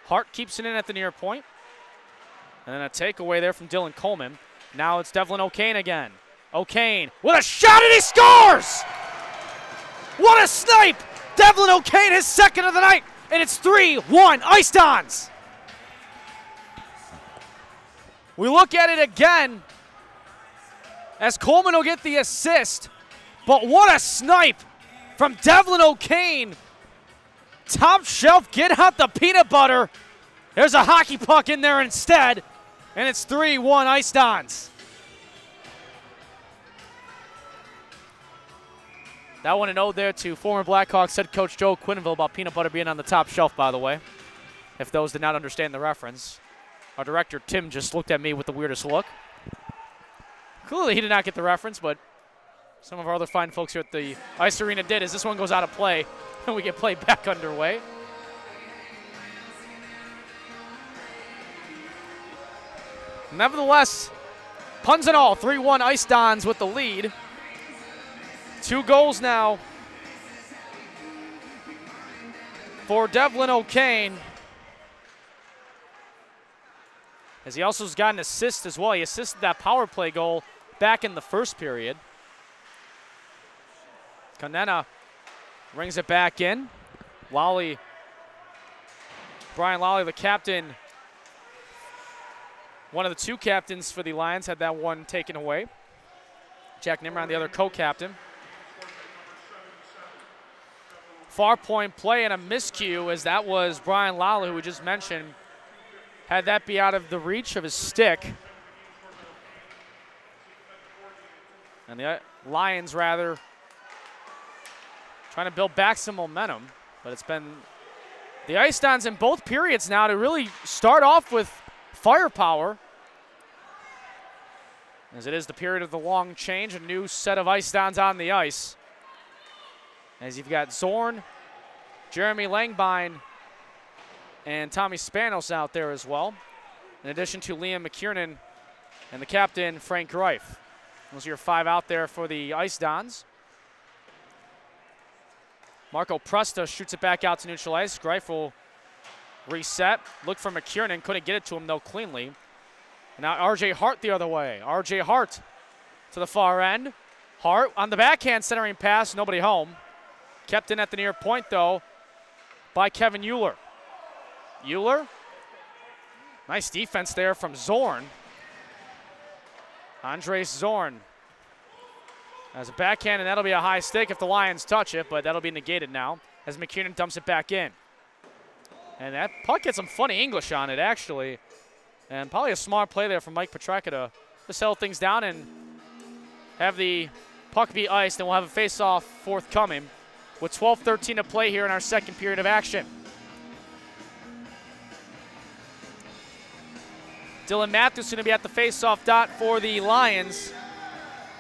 Hart keeps it in at the near point. And then a takeaway there from Dylan Coleman. Now it's Devlin O'Kane again. O'Kane with a shot, and he scores! What a snipe! Devlin O'Kane, his second of the night, and it's 3-1 Ice Dons. We look at it again as Coleman will get the assist, but what a snipe from Devlin O'Kane. Top shelf, get out the peanut butter. There's a hockey puck in there instead, and it's 3-1 Ice Dons. That one an ode there to former Blackhawks head coach Joe Quinville about peanut butter being on the top shelf, by the way, if those did not understand the reference. Our director, Tim, just looked at me with the weirdest look. Clearly he did not get the reference, but some of our other fine folks here at the Ice Arena did, as this one goes out of play, and we get play back underway. Nevertheless, puns and all, 3-1 Ice Dons with the lead. 2 goals now for Devlin O'Kane, as he also has got an assist as well. He assisted that power play goal back in the first period. Kanena rings it back in. Brian Lally, the captain, one of the 2 captains for the Lions, had that one taken away. Jack Nimrod, the other co-captain. Far point play and a miscue, as that was Brian Lally, who we just mentioned. Had that be out of the reach of his stick. And the Lions, rather, trying to build back some momentum. But it's been the Ice Dons in both periods now to really start off with firepower. As it is the period of the long change, a new set of Ice Dons on the ice. As you've got Zorn, Jeremy Langbine, and Tommy Spanos out there as well, in addition to Liam McKiernan and the captain, Frank Greif. Those are your 5 out there for the Ice Dons. Marco Presta shoots it back out to neutral ice. Greif will reset. Look for McKiernan. Couldn't get it to him, though, cleanly. And now R.J. Hart the other way. R.J. Hart to the far end. Hart on the backhand centering pass. Nobody home. Kept in at the near point, though, by Kevin Euler. Euler. Nice defense there from Zorn. Andres Zorn as a backhand, and that'll be a high stick if the Lions touch it, but that'll be negated now as McKiernan dumps it back in. And that puck gets some funny English on it, actually. And probably a smart play there from Mike Petraka to settle things down and have the puck be iced, and we'll have a face-off forthcoming with 12:13 to play here in our second period of action. Dylan Matthews going to be at the face-off dot for the Lions.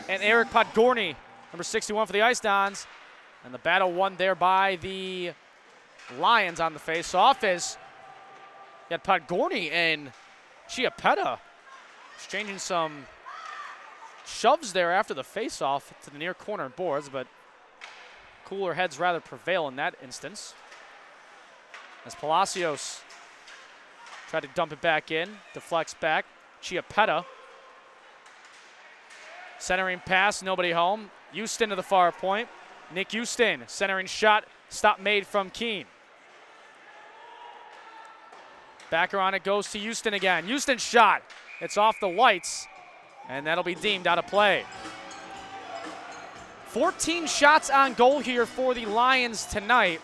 and Eric Podgorny, number 61 for the Ice Dons. And the battle won there by the Lions on the face-off as you had Podgorny and Chiappetta exchanging some shoves there after the face-off to the near corner boards, but cooler heads rather prevail in that instance. As Palacios tried to dump it back in, deflects back. Chiappetta. Centering pass, nobody home. Houston to the far point. Nick Houston, centering shot, stop made from Keene. Backer on it goes to Houston again. Houston shot. It's off the lights, and that'll be deemed out of play. 14 shots on goal here for the Lions tonight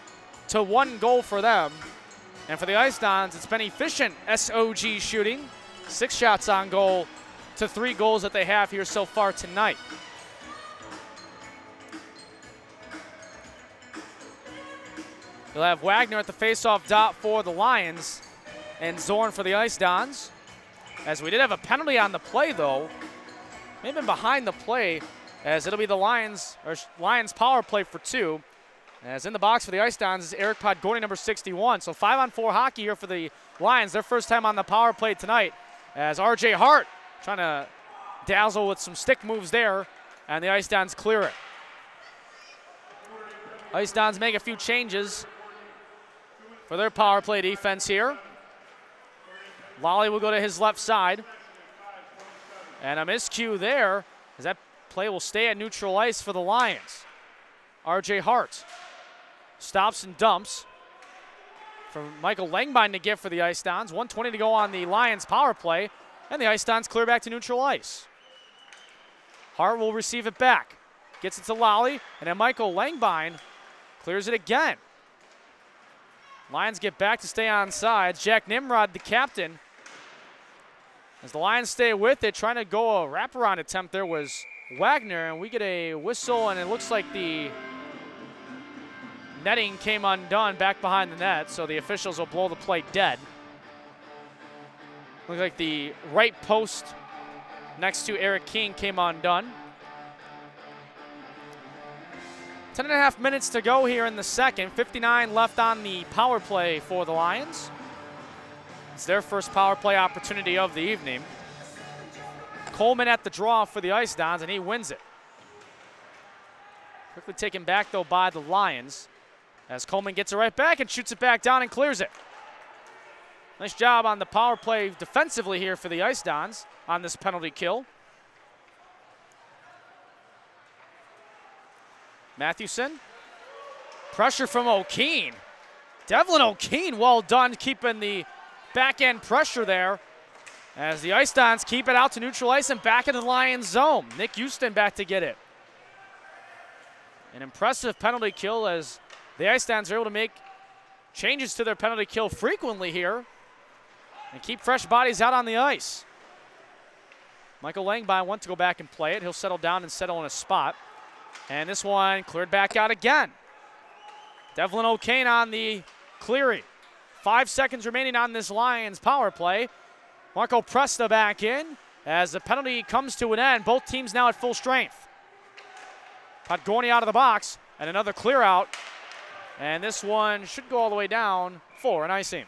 to 1 goal for them. And for the Ice Dons, it's been efficient SOG shooting. 6 shots on goal to 3 goals that they have here so far tonight. You'll have Wagner at the faceoff dot for the Lions and Zorn for the Ice Dons. As we did have a penalty on the play, though. May have been behind the play, as it'll be the Lions power play for 2. As in the box for the Ice Dons is Eric Podgorny, number 61. So 5-on-4 hockey here for the Lions. Their first time on the power play tonight. As R.J. Hart trying to dazzle with some stick moves there, and the Ice Dons clear it. Ice Dons make a few changes for their power play defense here. Lally will go to his left side. And a miscue there, as that play will stay at neutral ice for the Lions. R.J. Hart stops and dumps for Michael Langbein to get for the Ice Dons. 1:20 to go on the Lions power play, and the Ice Dons clear back to neutral ice. Hart will receive it back. Gets it to Lally, and then Michael Langbein clears it again. Lions get back to stay on sides. Jack Nimrod, the captain. As the Lions stay with it, trying to go a wraparound attempt there was Wagner, and we get a whistle, and it looks like the netting came undone back behind the net, so the officials will blow the play dead. Looks like the right post next to Eric Keene came undone. 10.5 minutes to go here in the second. 59 left on the power play for the Lions. It's their first power play opportunity of the evening. Coleman at the draw for the Ice Dons, and he wins it. Quickly taken back, though, by the Lions, as Coleman gets it right back and shoots it back down and clears it. Nice job on the power play defensively here for the Ice Dons on this penalty kill. Mathewson. Pressure from O'Keen. Devlin O'Keen, well done, keeping the back end pressure there, as the Ice Dons keep it out to neutral ice and back into the Lions zone. Nick Houston back to get it. An impressive penalty kill, as the Ice Dons are able to make changes to their penalty kill frequently here and keep fresh bodies out on the ice. Michael Langbein wants to go back and play it. He'll settle down and settle in a spot. And this one cleared back out again. Devlin O'Kane on the clearing. 5 seconds remaining on this Lions power play. Marco Presta back in as the penalty comes to an end. Both teams now at full strength. Podgorny out of the box, and another clear out. And this one should go all the way down for an icing.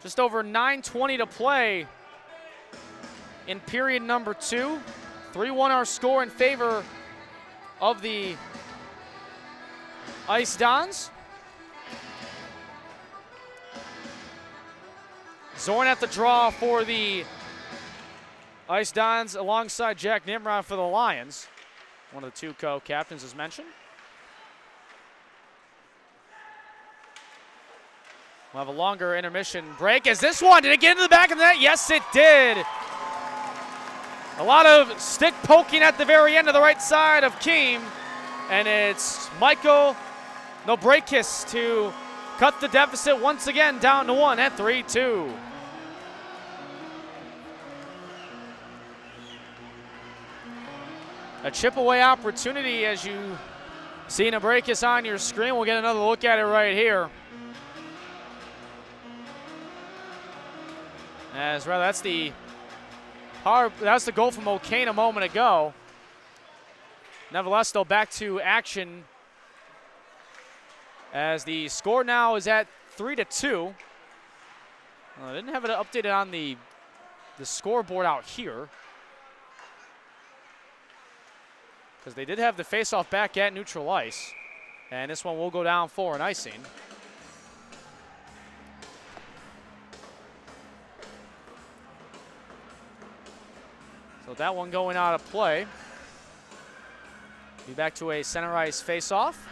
Just over 9:20 to play in period number 2. 3-1 our score in favor of the Ice Dons. Zorn at the draw for the Ice Dons alongside Jack Nimrod for the Lions. One of the 2 co-captains as mentioned. We'll have a longer intermission break. As this one, did it get into the back of the net? Yes, it did. A lot of stick poking at the very end of the right side of Keem. And it's Michael Nobrakis to cut the deficit once again down to 1 at 3-2. A chip away opportunity, as you see Nobrakis on your screen. We'll get another look at it right here. As rather, that's the That's the goal from O'Kane a moment ago. Nevertheless, though, back to action as the score now is at 3-2. I didn't have it updated on the scoreboard out here, because they did have the face-off back at neutral ice. And this one will go down for an icing. So that one going out of play. Be back to a center ice face-off.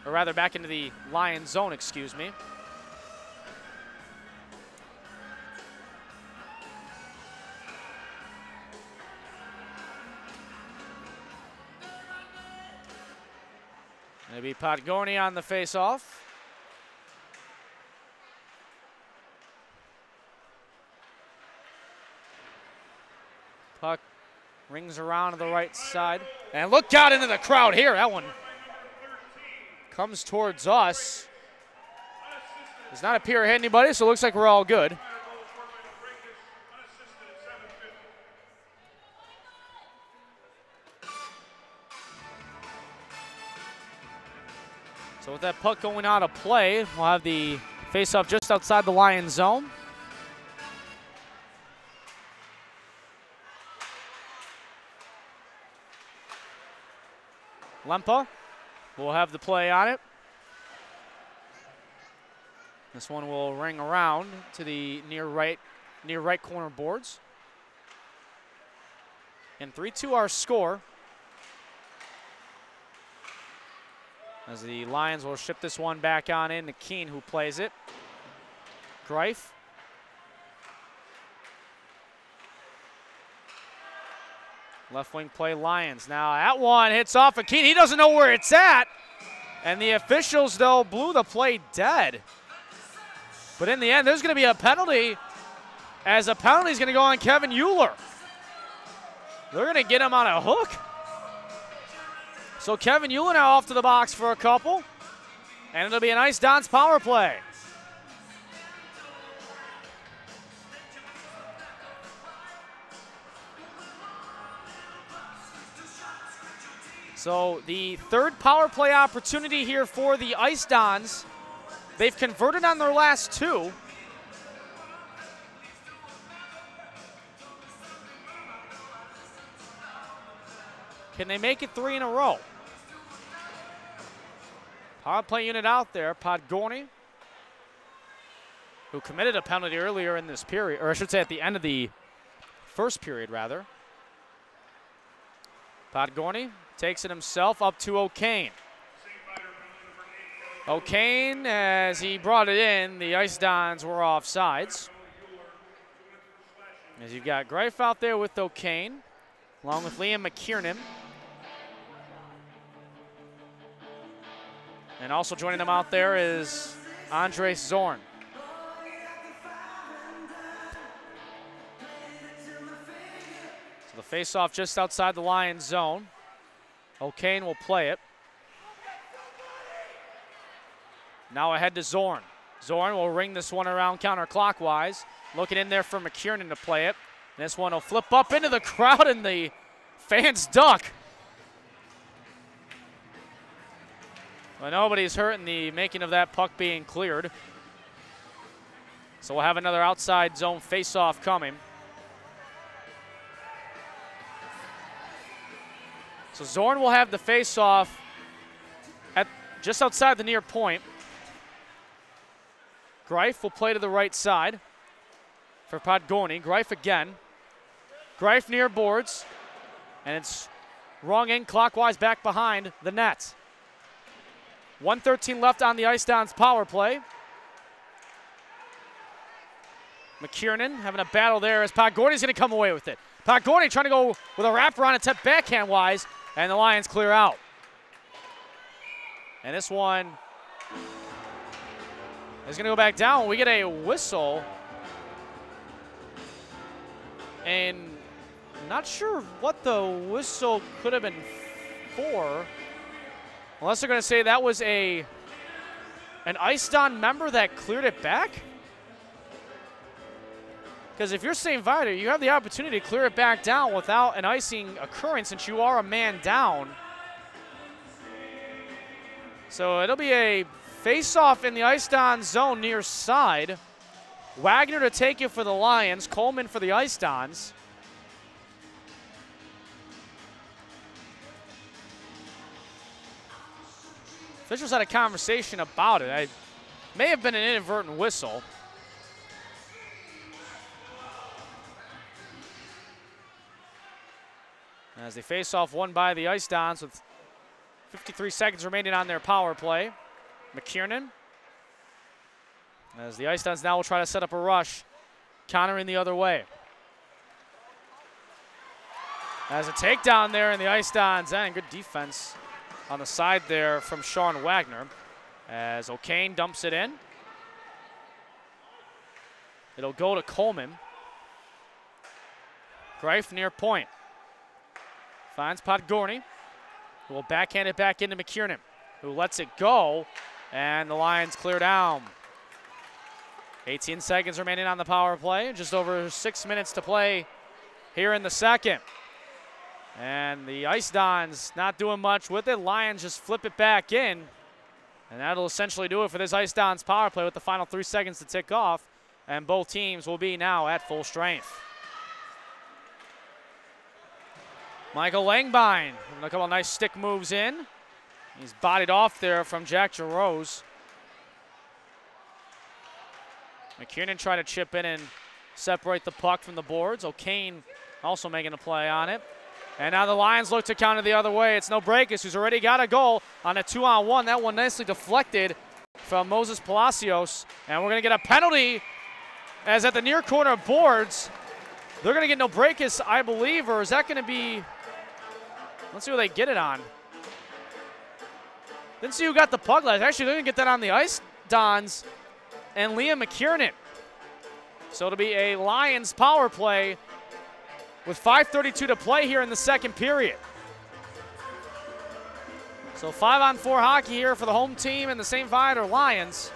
Or rather, back into the Lions zone, excuse me. It'll be Podgorny on the face-off. Puck rings around to the right side. And look out into the crowd here. That one comes towards us. Does not appear to hit anybody, so it looks like we're all good. So with that puck going out of play, we'll have the face-off just outside the Lions zone. Lempa will have the play on it. This one will ring around to the near right corner boards. And 3-2 our score. As the Lions will ship this one back on in to Keene, who plays it. Greif. Left wing play Lions. Now that one hits off of Keene. He doesn't know where it's at. And the officials, though, blew the play dead. But in the end, there's going to be a penalty, as a penalty is going to go on Kevin Euler. They're going to get him on a hook. So Kevin Euler now off to the box for a couple. And it'll be a nice Don's power play. So the third power play opportunity here for the Ice Dons. They've converted on their last two. Can they make it 3 in a row? Power play unit out there, Podgorny, who committed a penalty earlier in this period, or I should say at the end of the first period, rather. Podgorny takes it himself up to O'Kane. O'Kane, as he brought it in, the Ice Dons were offsides. As you've got Greif out there with O'Kane, along with Liam McKiernan. And also joining them out there is Andres Zorn. So the face-off just outside the Lions zone. O'Kane will play it. Now ahead to Zorn. Zorn will ring this one around counterclockwise. Looking in there for McKiernan to play it. This one will flip up into the crowd and the fans duck. Well, nobody's hurt in the making of that puck being cleared. So we'll have another outside zone face-off coming. So Zorn will have the face-off at just outside the near point. Greif will play to the right side for Podgorny. Greif again. Greif near boards. And it's wrong end clockwise back behind the net. 1:13 left on the Ice Dons power play. McKiernan having a battle there as Podgorny's going to come away with it. Podgorny trying to go with a wraparound attempt backhand-wise, and the Lions clear out. And this one is going to go back down. We get a whistle. And not sure what the whistle could have been for. Unless they're going to say that was an Ice Don member that cleared it back. Because if you're St. Viator, you have the opportunity to clear it back down without an icing occurring since you are a man down. So it'll be a face-off in the iced-on zone near side. Wagner to take it for the Lions, Coleman for the Ice-Dons. Officials had a conversation about it. It may have been an inadvertent whistle. As they face off one by the Ice-Dons with 53 seconds remaining on their power play. McKiernan. As the Ice-Dons now will try to set up a rush, countering the other way. As a takedown there in the Ice-Dons, and good defense on the side there from Sean Wagner. As O'Kane dumps it in. It'll go to Coleman. Greif near point. Finds Podgorny, who will backhand it back into McKiernan, who lets it go, and the Lions clear down. 18 seconds remaining on the power play, just over 6 minutes to play here in the second. And the Ice-Dons not doing much with it. Lions just flip it back in, and that'll essentially do it for this Ice-Dons power play with the final 3 seconds to tick off, and both teams will be now at full strength. Michael Langbine, a couple of nice stick moves in. He's bodied off there from Jack Jarose. McKiernan trying to chip in and separate the puck from the boards. O'Kane also making a play on it. And now the Lions look to counter the other way. It's Nobreakis, who's already got a goal on a 2-on-1. That one nicely deflected from Moses Palacios. And we're going to get a penalty as at the near corner boards. They're going to get Nobreakis, I believe, or is that going to be... Let's see where they get it on. Didn't see who got the puck last. Actually, they're going to get that on the Ice-Dons and Liam McKiernan. So it'll be a Lions power play with 5:32 to play here in the second period. So 5-on-4 hockey here for the home team and the St. Viator Lions.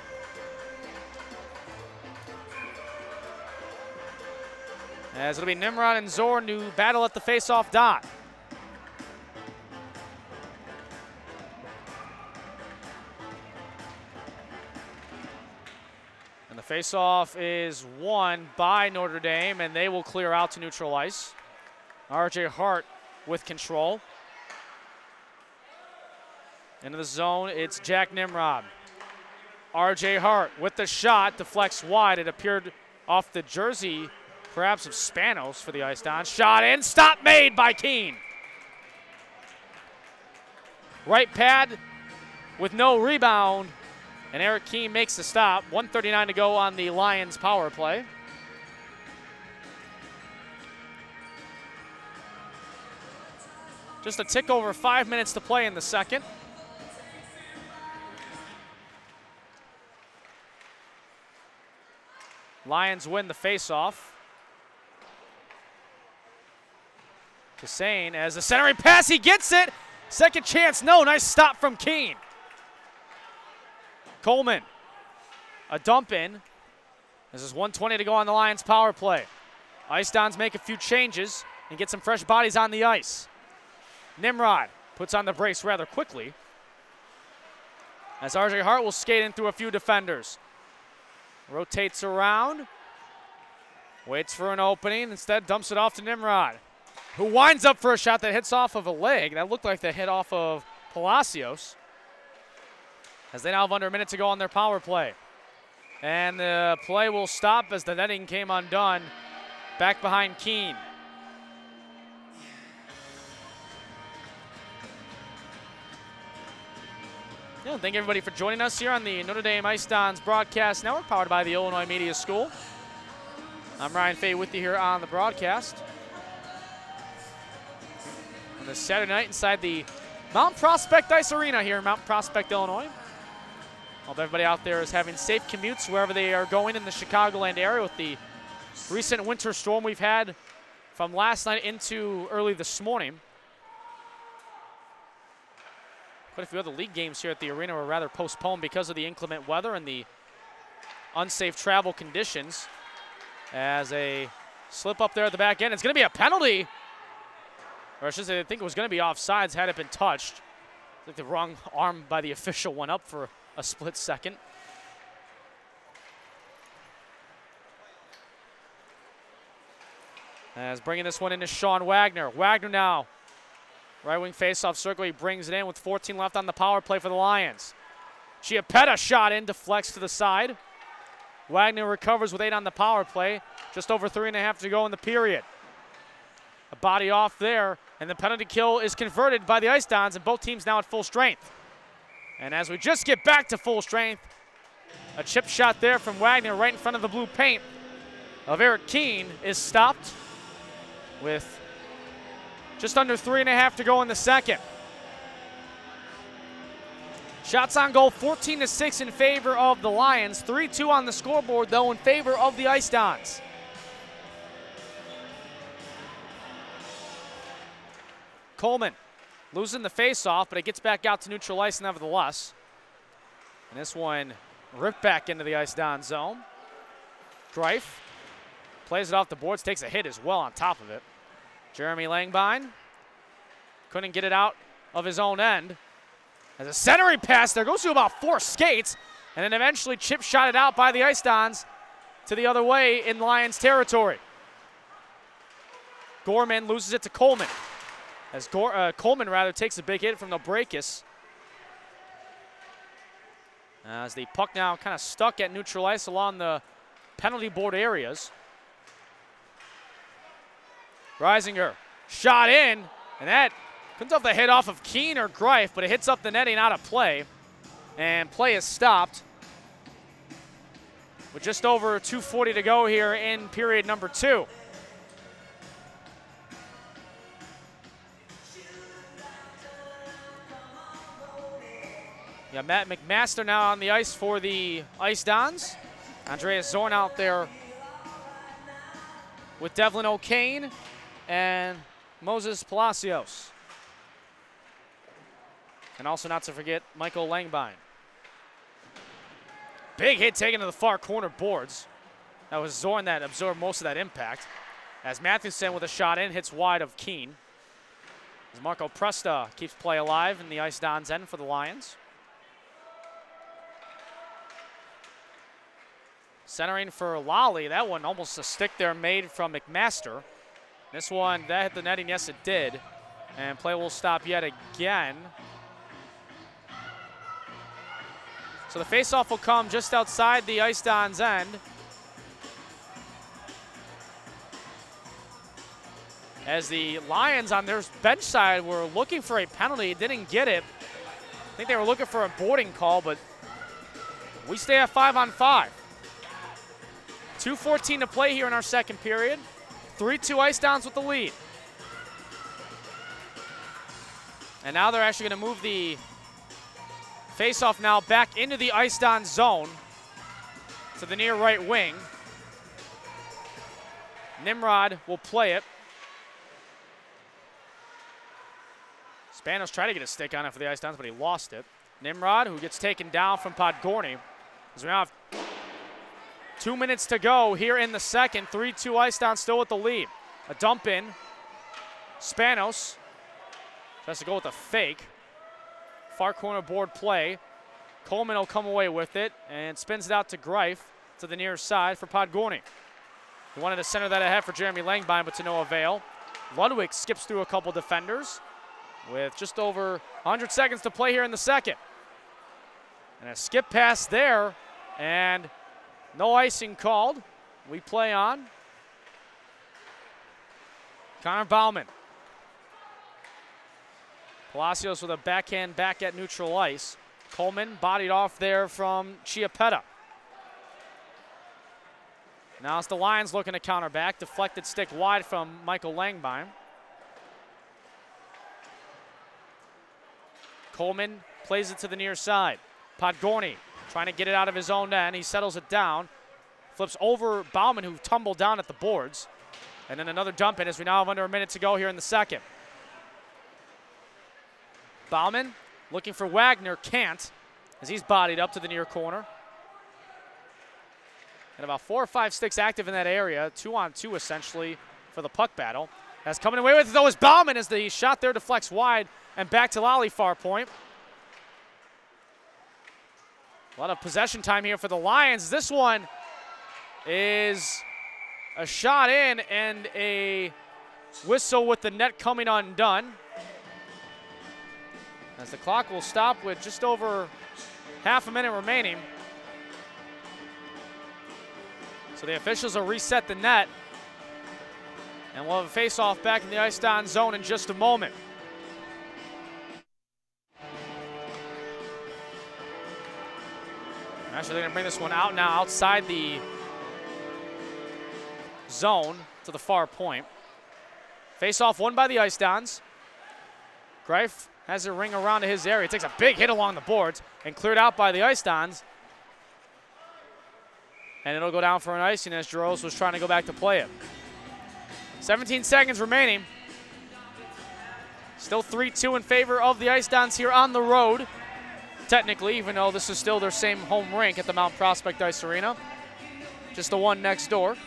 As it'll be Nimrod and Zorn who battle at the face-off dot. And the face-off is won by Notre Dame, and they will clear out to neutral ice. R.J. Hart with control. Into the zone, it's Jack Nimrod. R.J. Hart with the shot, deflects wide. It appeared off the jersey, perhaps of Spanos for the Ice-Dons. Shot in, stop made by Keene. Right pad with no rebound. And Eric Keene makes the stop. 1:39 to go on the Lions power play. Just a tick over 5 minutes to play in the second. Lions win the faceoff. Kassane as the centering pass, he gets it. Second chance, no, nice stop from Keene. Coleman, a dump in. This is 1:20 to go on the Lions power play. Ice-Dons make a few changes and get some fresh bodies on the ice. Nimrod puts on the brace rather quickly as R.J. Hart will skate in through a few defenders. Rotates around, waits for an opening, instead dumps it off to Nimrod, who winds up for a shot that hits off of a leg. That looked like the hit off of Palacios. As they now have under a minute to go on their power play. And the play will stop as the netting came undone back behind Keene. Yeah, thank everybody for joining us here on the Notre Dame Ice-Dons broadcast network, powered by the Illinois Media School. I'm Ryan Fay with you here on the broadcast. On this Saturday night inside the Mount Prospect Ice Arena here in Mount Prospect, Illinois. Hope everybody out there is having safe commutes wherever they are going in the Chicagoland area with the recent winter storm we've had from last night into early this morning. Quite a few other league games here at the arena were rather postponed because of the inclement weather and the unsafe travel conditions. as a slip up there at the back end. It's going to be a penalty. Or I should say, I think it was going to be offsides had it been touched. I think the wrong arm by the official went up for a split second. As bringing this one into Sean Wagner. Wagner now, right wing faceoff circle. He brings it in with 14 left on the power play for the Lions. Chiappetta shot in, deflects to the side. Wagner recovers with 8 on the power play. Just over 3.5 to go in the period. A body off there, and the penalty kill is converted by the Ice Dons, and both teams now at full strength. And as we just get back to full strength, a chip shot there from Wagner right in front of the blue paint of Eric Keene is stopped with just under 3.5 to go in the second. Shots on goal, 14-6 in favor of the Lions. 3-2 on the scoreboard, though, in favor of the Ice Dons. Coleman losing the faceoff, but it gets back out to neutral ice nevertheless. And this one ripped back into the Ice Don zone. Greif plays it off the boards, takes a hit as well on top of it. Jeremy Langbine couldn't get it out of his own end. As a centering pass there, goes through about 4 skates, and then eventually chip shot it out by the Ice Dons to the other way in Lions territory. Gorman loses it to Coleman. As Coleman takes a big hit from Nobrakis. As the puck now kind of stuck at neutral ice along the penalty board areas. Reisinger shot in, and that comes off the hit off of Keene or Greif, but it hits up the netting out of play. And play is stopped with just over 2:40 to go here in period number 2. Yeah, Matt McMaster now on the ice for the Ice Dons. Andreas Zorn out there with Devlin O'Kane and Moses Palacios. And also not to forget Michael Langbine. Big hit taken to the far corner boards. That was Zorn that absorbed most of that impact. As Mathewson with a shot in hits wide of Keene. As Marco Presta keeps play alive in the Ice Dons end for the Lions. Centering for Lally. That one almost a stick there made from McMaster. This one, that hit the netting. Yes, it did. And play will stop yet again. So the faceoff will come just outside the Ice Dons end. As the Lions on their bench side were looking for a penalty, didn't get it. I think they were looking for a boarding call, but we stay at 5-on-5. 2:14 to play here in our second period. 3-2 Ice Dons with the lead. And now they're actually going to move the faceoff now back into the Ice Don zone to the near right wing. Nimrod will play it. Spanos tried to get a stick on it for the Ice Dons, but he lost it. Nimrod, who gets taken down from Podgorny. As we now have 2 minutes to go here in the second. 3-2 Ice Dons still with the lead. A dump in. Spanos tries to go with a fake. Far corner board play. Coleman will come away with it and spins it out to Greif to the near side for Podgorny. He wanted to center that ahead for Jeremy Langbine, but to no avail. Ludwig skips through a couple defenders with just over 100 seconds to play here in the second. And a skip pass there, and no icing called. We play on. Connor Bauman. Palacios with a backhand back at neutral ice. Coleman bodied off there from Chiappetta. Now it's the Lions looking to counter back. Deflected stick wide from Michael Langbine. Coleman plays it to the near side. Podgorny trying to get it out of his own end. He settles it down. Flips over Bauman, who tumbled down at the boards. And then another dump in as we now have under a minute to go here in the second. Bauman looking for Wagner, can't, as he's bodied up to the near corner. And about 4 or 5 sticks active in that area, 2-on-2 essentially for the puck battle. As coming away with it though is Bauman as the shot there deflects wide and back to Lally far point. A lot of possession time here for the Lions. This one is a shot in and a whistle with the net coming undone. As the clock will stop with just over half a minute remaining. So the officials will reset the net. And we'll have a face-off back in the iced-on zone in just a moment. Actually, they're going to bring this one out now outside the zone to the far point. Face-off won by the Ice Dons. Greif has a ring around to his area. Takes a big hit along the boards and cleared out by the Ice Dons. And it'll go down for an icing as Jaros was trying to go back to play it. 17 seconds remaining. Still 3-2 in favor of the Ice Dons here on the road. Technically, even though this is still their same home rink at the Mount Prospect Ice Arena. Just the one next door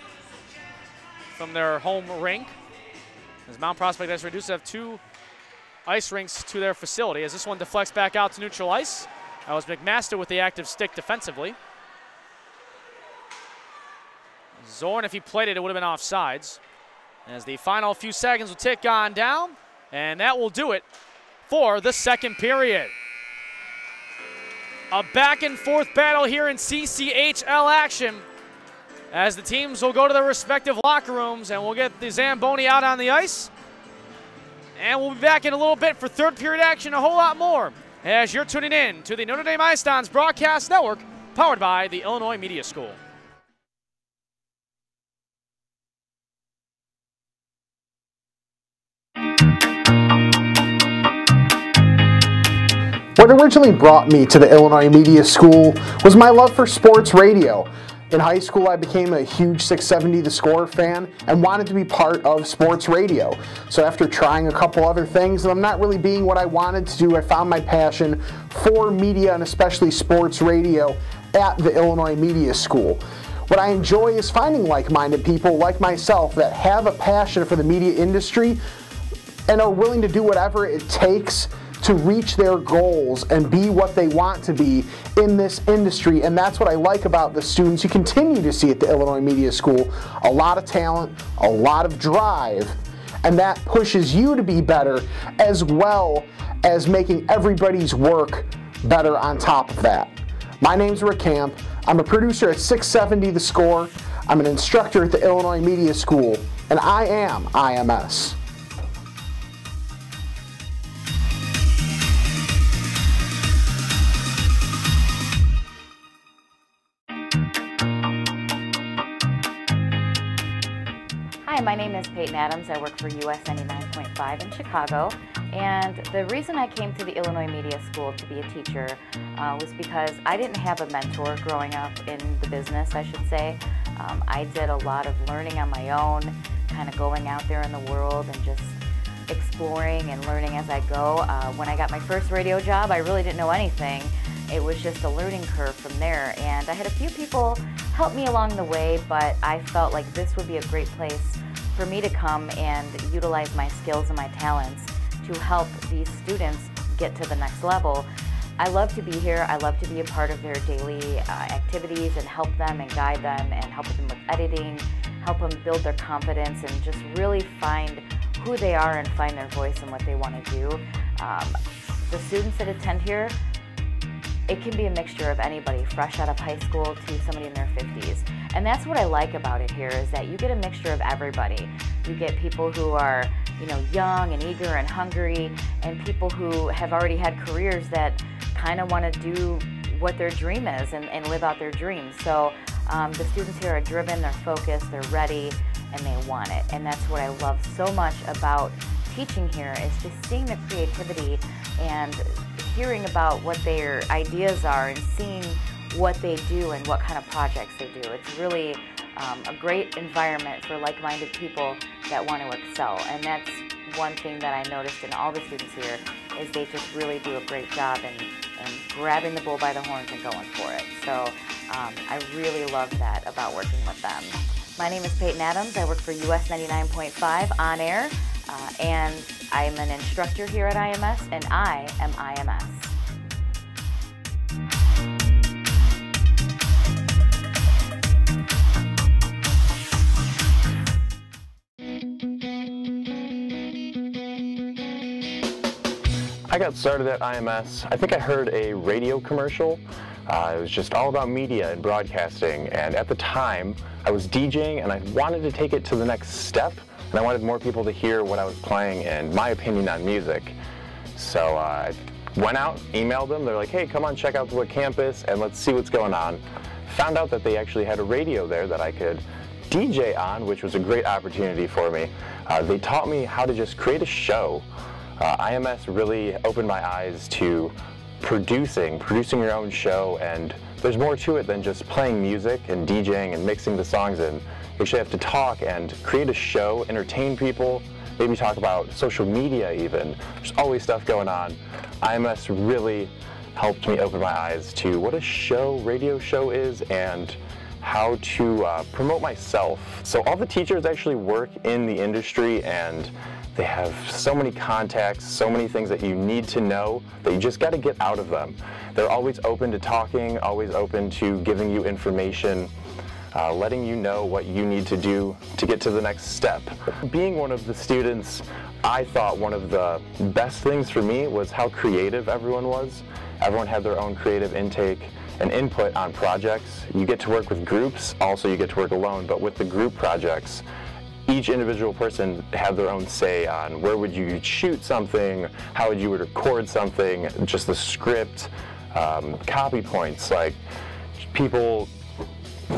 from their home rink. As Mount Prospect Ice Arena does have 2 ice rinks to their facility, as this one deflects back out to neutral ice. That was McMaster with the active stick defensively. Zorn, if he played it, it would have been offsides. As the final few seconds will tick on down, and that will do it for the second period. A back and forth battle here in CCHL action as the teams will go to their respective locker rooms, and we'll get the Zamboni out on the ice. And we'll be back in a little bit for third period action, a whole lot more, as you're tuning in to the Notre Dame Ice Dons Broadcast Network, powered by the Illinois Media School. What originally brought me to the Illinois Media School was my love for sports radio. In high school, I became a huge 670 The Score fan and wanted to be part of sports radio. So after trying a couple other things and I'm not really being what I wanted to do, I found my passion for media and especially sports radio at the Illinois Media School. What I enjoy is finding like-minded people like myself that have a passion for the media industry and are willing to do whatever it takes to reach their goals and be what they want to be in this industry. And that's what I like about the students you continue to see at the Illinois Media School. A lot of talent, a lot of drive, and that pushes you to be better as well as making everybody's work better on top of that. My name's Rick Camp. I'm a producer at 670 The Score. I'm an instructor at the Illinois Media School, and I am IMS. Hi, my name is Peyton Adams. I work for US 99.5 in Chicago, and the reason I came to the Illinois Media School to be a teacher was because I didn't have a mentor growing up in the business, I should say. I did a lot of learning on my own, kind of going out there in the world and just exploring and learning as I go. When I got my first radio job, I really didn't know anything. It was just a learning curve from there, and I had a few people help me along the way, but I felt like this would be a great place for me to come and utilize my skills and my talents to help these students get to the next level. I love to be here. I love to be a part of their daily activities and help them and guide them and help them with editing, help them build their confidence and just really find who they are and find their voice and what they want to do. The students that attend here, it can be a mixture of anybody, fresh out of high school to somebody in their 50s. And that's what I like about it here, is that you get a mixture of everybody. You get people who are, young and eager and hungry, and people who have already had careers that kind of want to do what their dream is and live out their dreams. So the students here are driven, they're focused, they're ready, and they want it. And that's what I love so much about teaching here, is just seeing the creativity and hearing about what their ideas are and seeing what they do and what kind of projects they do. It's really a great environment for like-minded people that want to excel. And that's one thing that I noticed in all the students here, is they just really do a great job and grabbing the bull by the horns and going for it. So I really love that about working with them. My name is Peyton Adams. I work for US 99.5 on air, and I'm an instructor here at IMS, and I am IMS. I got started at IMS. I think I heard a radio commercial. It was just all about media and broadcasting, and at the time I was DJing and I wanted to take it to the next step, and I wanted more people to hear what I was playing and my opinion on music. So I went out, emailed them, they're like, hey, come on, check out the campus and let's see what's going on. Found out that they actually had a radio there that I could DJ on, which was a great opportunity for me. They taught me how to just create a show. IMS really opened my eyes to producing your own show, and there's more to it than just playing music and DJing and mixing the songs in. You actually have to talk and create a show, entertain people, maybe talk about social media even. There's always stuff going on. IMS really helped me open my eyes to what a radio show is and how to promote myself. So all the teachers actually work in the industry, and they have so many contacts, so many things that you need to know that you just got to get out of them. They're always open to talking, always open to giving you information, letting you know what you need to do to get to the next step. Being one of the students, I thought one of the best things for me was how creative everyone was. Everyone had their own creative intake and input on projects. You get to work with groups, also you get to work alone, but with the group projects, each individual person had their own say on where would you shoot something, how would you record something, just the script, copy points. Like, people,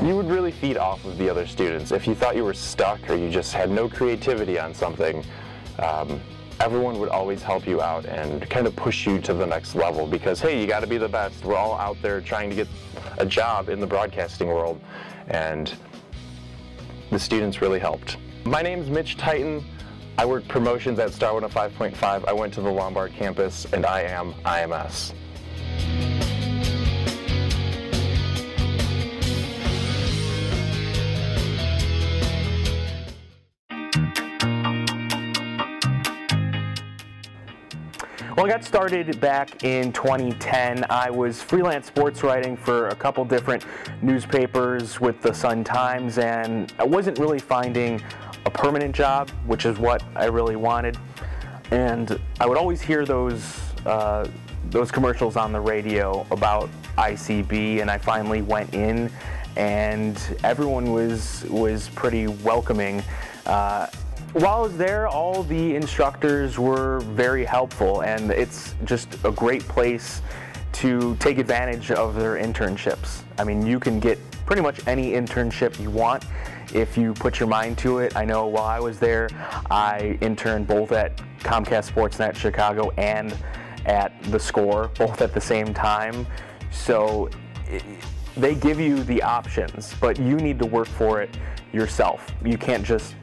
you would really feed off of the other students. If you thought you were stuck or you just had no creativity on something, everyone would always help you out and kind of push you to the next level because, hey, you got to be the best. We're all out there trying to get a job in the broadcasting world, and the students really helped. My name's Mitch Titan. I work promotions at Star 105.5. I went to the Lombard campus, and I am IMS. Well, I got started back in 2010. I was freelance sports writing for a couple different newspapers with the Sun-Times, and I wasn't really finding a permanent job, which is what I really wanted. And I would always hear those commercials on the radio about ICB, and I finally went in, and everyone was pretty welcoming. While I was there, all the instructors were very helpful, and it's just a great place to take advantage of their internships. I mean, you can get pretty much any internship you want if you put your mind to it. I know while I was there, I interned both at Comcast Sportsnet Chicago and at The Score, both at the same time. So they give you the options, but you need to work for it yourself. You can't just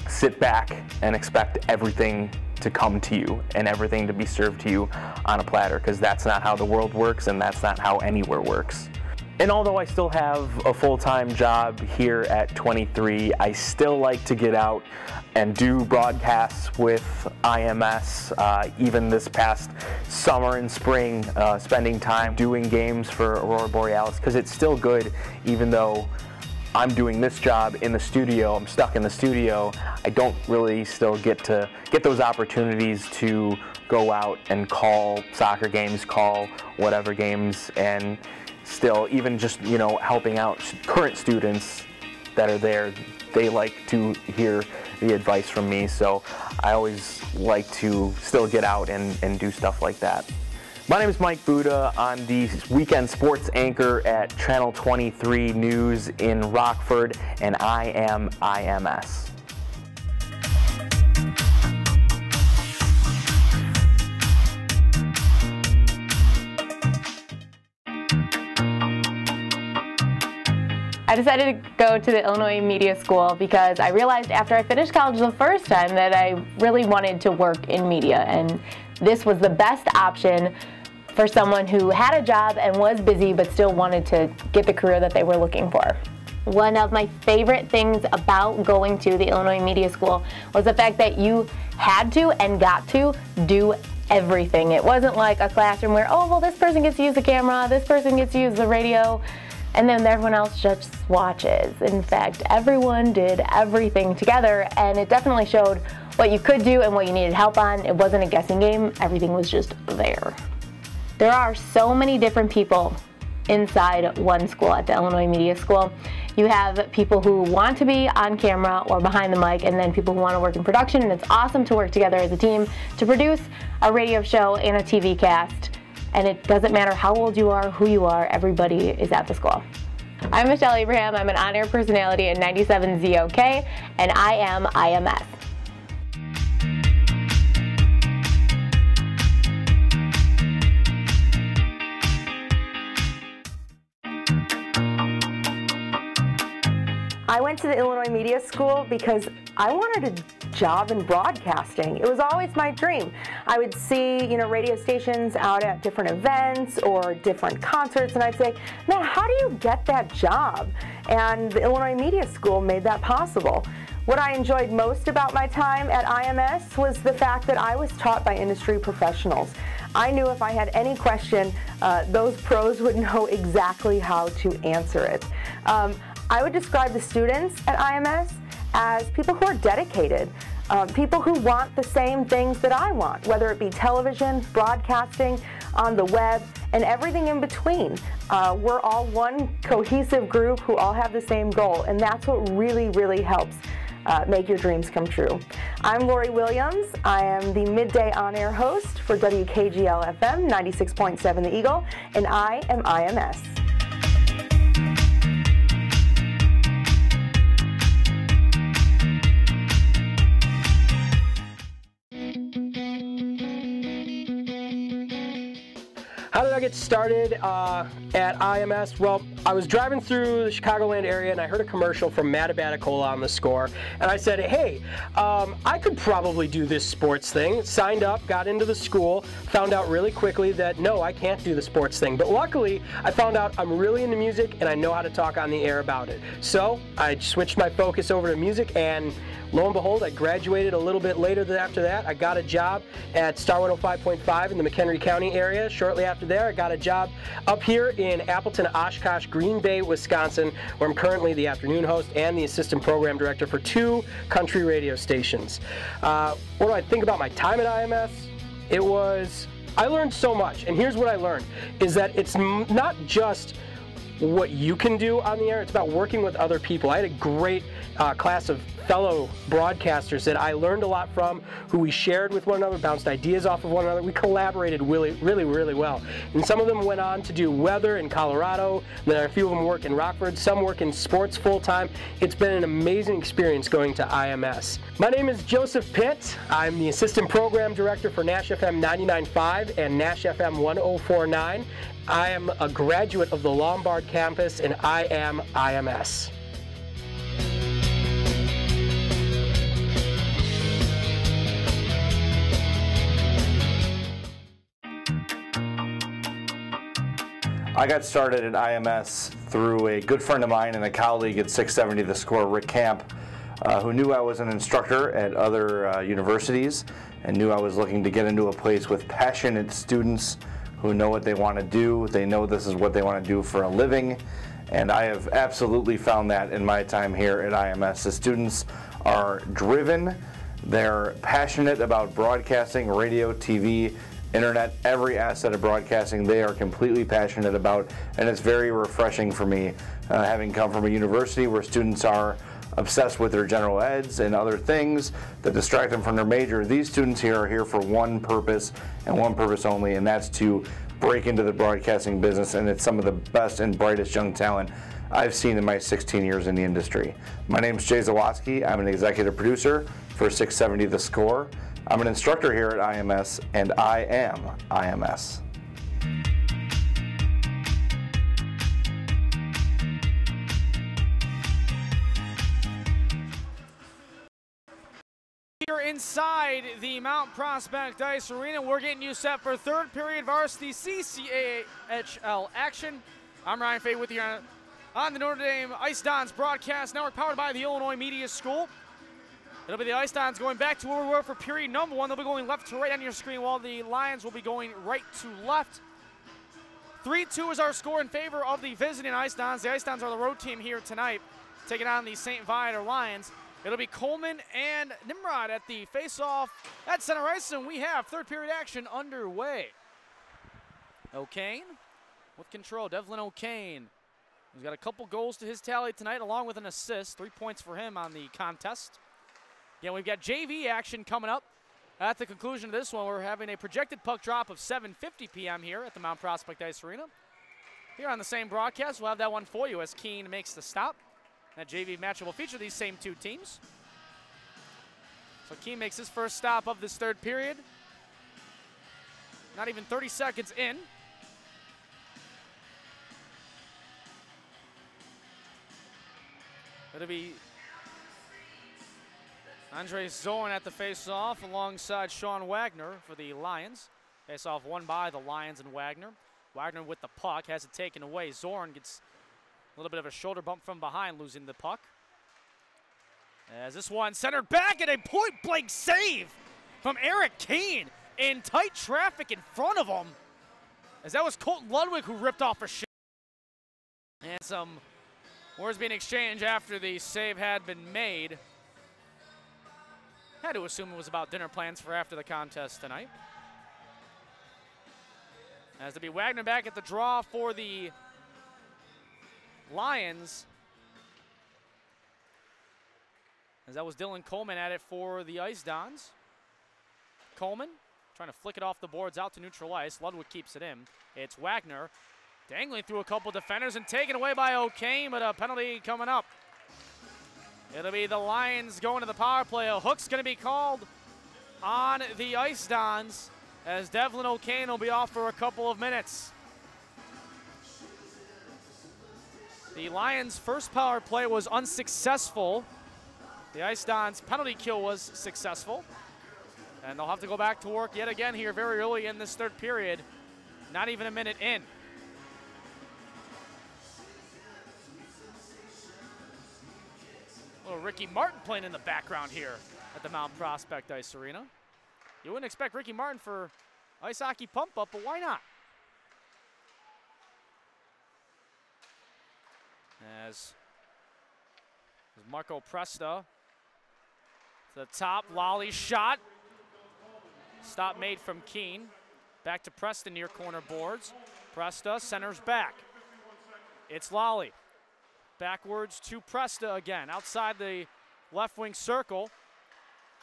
sit back and expect everything to come to you and everything to be served to you on a platter, because that's not how the world works, and that's not how anywhere works. And although I still have a full-time job here at 23, I still like to get out and do broadcasts with IMS. Even this past summer and spring, spending time doing games for Aurora Borealis, because it's still good, even though I'm doing this job in the studio, I'm stuck in the studio, I don't really still get those opportunities to go out and call soccer games, call whatever games, and still, even just, you know, helping out current students that are there, they like to hear the advice from me, so I always like to still get out and do stuff like that. My name is Mike Buda. I'm the weekend sports anchor at Channel 23 News in Rockford, and I am IMS. I decided to go to the Illinois Media School because I realized after I finished college the first time that I really wanted to work in media, and this was the best option for someone who had a job and was busy but still wanted to get the career that they were looking for. One of my favorite things about going to the Illinois Media School was the fact that you had to and got to do everything. It wasn't like a classroom where, oh, well, this person gets to use the camera, this person gets to use the radio, and then everyone else just watches. In fact, everyone did everything together, and it definitely showed what you could do and what you needed help on. It wasn't a guessing game. Everything was just there. There are so many different people inside one school at the Illinois Media School. You have people who want to be on camera or behind the mic, and then people who want to work in production, and it's awesome to work together as a team to produce a radio show and a TV cast. And it doesn't matter how old you are, who you are, everybody is at the school. I'm Michelle Abraham. I'm an on-air personality at 97 ZOK, and I am IMS. I went to the Illinois Media School because I wanted a job in broadcasting. It was always my dream. I would see, radio stations out at different events or different concerts, and I'd say, man, how do you get that job? And the Illinois Media School made that possible. What I enjoyed most about my time at IMS was the fact that I was taught by industry professionals. I knew if I had any question, those pros would know exactly how to answer it. I would describe the students at IMS as people who are dedicated, people who want the same things that I want, whether it be television, broadcasting, on the web, and everything in between. We're all one cohesive group who all have the same goal, and that's what really, really helps make your dreams come true. I'm Lori Williams. I am the midday on-air host for WKGL FM 96.7 The Eagle, and I am IMS. How did I get started at IMS? Well, I was driving through the Chicagoland area and I heard a commercial from Matabatacola on the Score, and I said, hey, I could probably do this sports thing. Signed up, got into the school, found out really quickly that no, I can't do the sports thing. But luckily, I found out I'm really into music and I know how to talk on the air about it. So I switched my focus over to music, and lo and behold, I graduated a little bit later after that. I got a job at Star 105.5 in the McHenry County area. Shortly after there, I got a job up here in Appleton, Oshkosh, Green Bay, Wisconsin, where I'm currently the afternoon host and the assistant program director for 2 country radio stations. What do I think about my time at IMS? I learned so much, and here's what I learned, is that it's not just what you can do on the air, it's about working with other people. I had a great class of fellow broadcasters that I learned a lot from, who we shared with one another, bounced ideas off of one another. We collaborated really well. And some of them went on to do weather in Colorado, then a few of them work in Rockford, some work in sports full-time. It's been an amazing experience going to IMS. My name is Joseph Pitt. I'm the assistant program director for Nash FM 99.5 and Nash FM 104.9. I am a graduate of the Lombard campus, and I am IMS. I got started at IMS through a good friend of mine and a colleague at 670 The Score, Rick Camp, who knew I was an instructor at other universities and knew I was looking to get into a place with passionate students who know what they want to do. They know this is what they want to do for a living, and I have absolutely found that in my time here at IMS. The students are driven, they're passionate about broadcasting, radio, TV, internet, every asset of broadcasting they are completely passionate about, and it's very refreshing for me, having come from a university where students are obsessed with their general eds and other things that distract them from their major. These students here are here for one purpose and one purpose only, and that's to break into the broadcasting business, and it's some of the best and brightest young talent I've seen in my 16 years in the industry. My name is Jay Zawatsky. I'm an executive producer for 670 The Score. I'm an instructor here at IMS, and I am IMS. Here inside the Mount Prospect Ice Arena. We're getting you set for third period varsity CCAHL action. I'm Ryan Fay with you on the Notre Dame Ice Dons broadcast network powered by the Illinois Media School. It'll be the Ice Dons going back to where we were for period number 1. They'll be going left to right on your screen while the Lions will be going right to left. 3-2 is our score in favor of the visiting Ice Dons. The Ice Dons are the road team here tonight, taking on the St. Viator Lions. It'll be Coleman and Nimrod at the face-off at center ice, and we have third period action underway. O'Kane with control, Devlin O'Kane. He's got a couple goals to his tally tonight, along with an assist. 3 points for him on the contest. Again, we've got JV action coming up. At the conclusion of this one, we're having a projected puck drop of 7:50 p.m. here at the Mount Prospect Ice Arena. Here on the same broadcast, we'll have that one for you as Keene makes the stop. That JV matchup will feature these same two teams. So Keene makes his first stop of this third period. Not even 30 seconds in. It'll be Andre Zorn at the face-off alongside Sean Wagner for the Lions. Face-off won by the Lions and Wagner. Wagner with the puck, has it taken away. Zorn gets a little bit of a shoulder bump from behind, losing the puck. As this one centered back and a point-blank save from Eric Keene in tight traffic in front of him. As that was Colton Ludwig who ripped off a shot. And some words being exchanged after the save had been made. Had to assume it was about dinner plans for after the contest tonight. As to be Wagner back at the draw for the Lions. As that was Dylan Coleman at it for the Ice Dons. Coleman trying to flick it off the boards out to neutral ice. Ludwig keeps it in. It's Wagner dangling through a couple defenders and taken away by O'Kane, but a penalty coming up. It'll be the Lions going to the power play. A hook's going to be called on the Ice Dons as Devlin O'Kane will be off for a couple of minutes. The Lions' first power play was unsuccessful. The Ice Dons' penalty kill was successful. And they'll have to go back to work yet again here very early in this third period. Not even a minute in. Little Ricky Martin playing in the background here at the Mount Prospect Ice Arena. You wouldn't expect Ricky Martin for ice hockey pump-up, but why not? As Marco Presta to the top, Lally shot. Stop made from Keene. Back to Preston near corner boards. Presta centers back. It's Lally. Backwards to Presta again. Outside the left wing circle.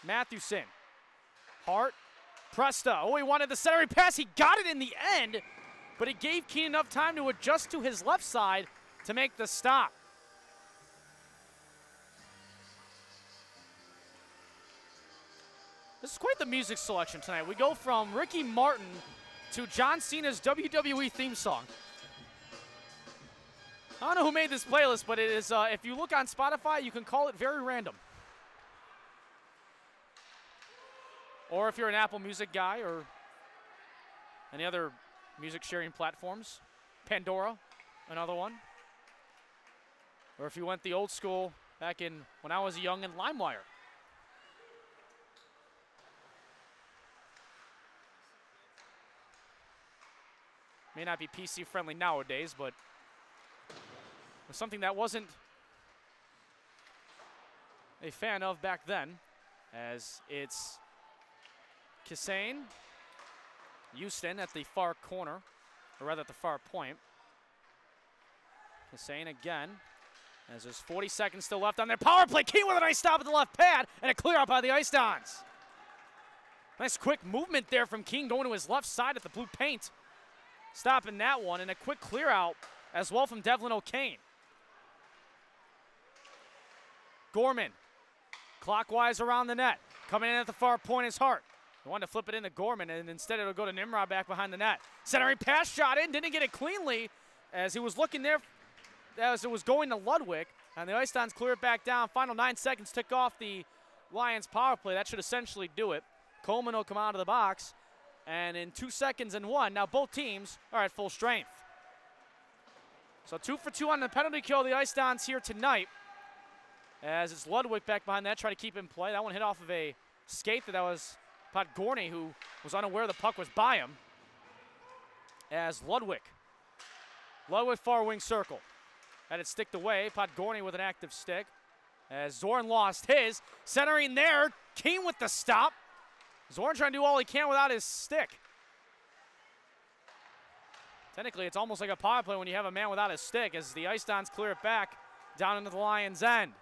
Mathewson. Hart. Presta. Oh, he wanted the centering pass. He got it in the end, but it gave Keene enough time to adjust to his left side to make the stop. This is quite the music selection tonight. We go from Ricky Martin to John Cena's WWE theme song. I don't know who made this playlist, but it is, if you look on Spotify, you can call it very random. Or if you're an Apple Music guy or any other music sharing platforms, Pandora, another one. Or if you went the old school back in when I was young in LimeWire. May not be PC friendly nowadays, but was something that wasn't a fan of back then, as it's Kissane, Houston at the far corner, or rather at the far point. Kissane again, as there's 40 seconds still left on their power play. Keene with a nice stop at the left pad, and a clear out by the Ice Dons. Nice quick movement there from Keene going to his left side at the blue paint. Stopping that one, and a quick clear out as well from Devlin O'Kane. Gorman, clockwise around the net. Coming in at the far point is Hart. He wanted to flip it into Gorman, and instead it'll go to Nimrod back behind the net. Centering pass shot in, didn't get it cleanly as he was looking there as it was going to Ludwig. And the Ice Dons clear it back down. Final 9 seconds tick off the Lions power play. That should essentially do it. Coleman will come out of the box, and in 2 seconds and 1, now both teams are at full strength. So 2 for 2 on the penalty kill, the Ice Dons here tonight. As it's Ludwig back behind that, trying to keep in play. That one hit off of a skate that was Podgorny, who was unaware the puck was by him. As Ludwig far wing circle. Had it sticked away. Podgorny with an active stick. As Zorn lost his. Centering there. Keene with the stop. Zorn trying to do all he can without his stick. Technically, it's almost like a power play when you have a man without his stick as the Ice Dons clear it back down into the Lions' end.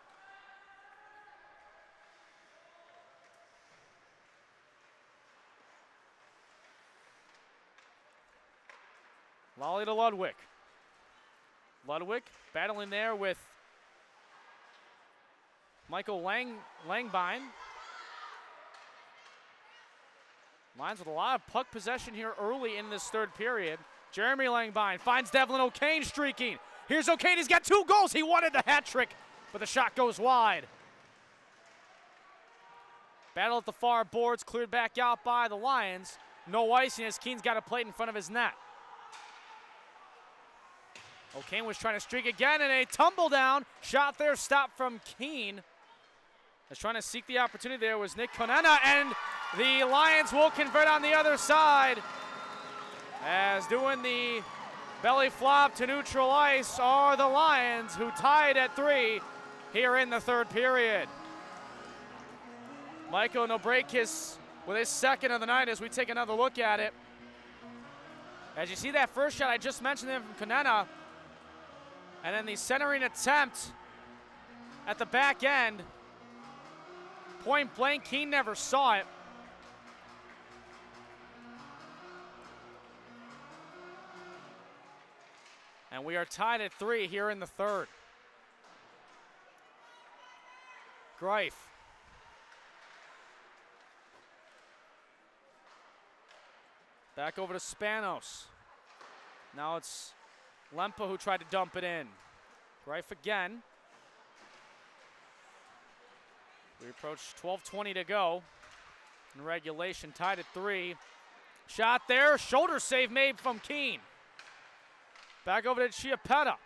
Volley to Ludwig. Ludwig battling there with Michael Langbein. Lions with a lot of puck possession here early in this third period. Jeremy Langbein finds Devlin O'Kane streaking. Here's O'Kane, he's got 2 goals. He wanted the hat trick, but the shot goes wide. Battle at the far boards, cleared back out by the Lions. No icing as Keene's got a plate in front of his net. O'Kane was trying to streak again, and a tumble down. Shot there, stopped from Keene. Was trying to seek the opportunity there was Nick Konena, and the Lions will convert on the other side. As doing the belly flop to neutral ice are the Lions, who tied at 3 here in the third period. Michael Nobrakis with his second of the night as we take another look at it. As you see that first shot I just mentioned there from Konena, and then the centering attempt at the back end. Point blank, Keene never saw it. And we are tied at 3 here in the third. Greif. Back over to Spanos. Now it's Lempa who tried to dump it in. Greif again. We approach 12:20 to go in regulation, tied at 3. Shot there, shoulder save made from Keene. Back over to Chiappetta.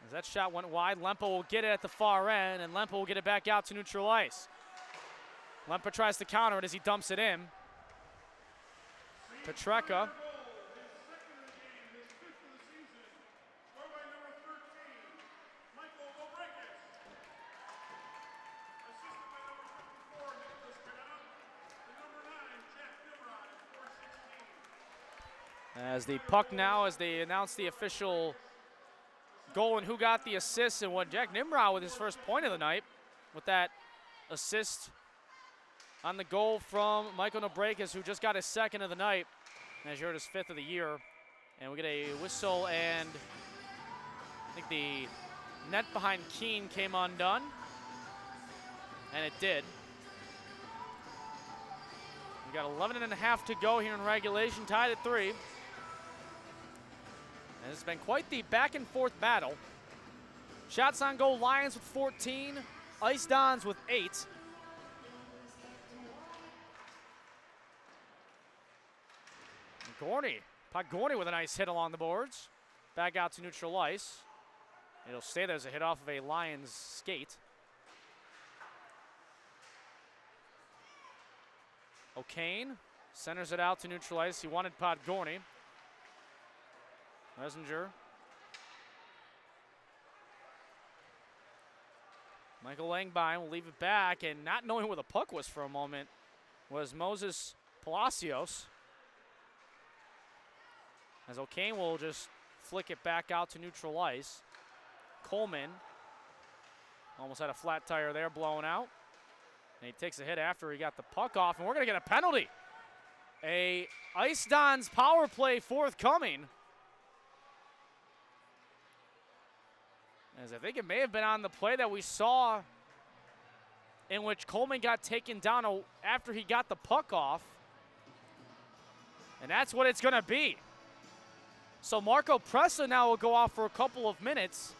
As that shot went wide, Lempa will get it at the far end, and Lempa will get it back out to neutral ice. Lempa tries to counter it as he dumps it in. Petreka. As the puck now, as they announce the official goal and who got the assist, and what Jack Nimrod with his first point of the night with that assist on the goal from Michael Nobrakis, who just got his second of the night, as you heard, his 5th of the year. And we get a whistle, and I think the net behind Keene came undone, and it did. We got 11.5 to go here in regulation, tied at 3. And it's been quite the back and forth battle. Shots on goal, Lions with 14, Ice Dons with 8. Podgorny with a nice hit along the boards. Back out to neutral ice. It'll stay there as a hit off of a Lions skate. O'Kane centers it out to neutral ice. He wanted Podgorny. Messenger. Michael Langbein will leave it back, and not knowing where the puck was for a moment was Moses Palacios. As O'Kane will just flick it back out to neutral ice. Coleman almost had a flat tire there, blown out. And he takes a hit after he got the puck off, and we're going to get a penalty. A Ice Dons power play forthcoming. As I think it may have been on the play that we saw in which Coleman got taken down after he got the puck off. And that's what it's going to be. So Marco Pressa now will go off for a couple of minutes.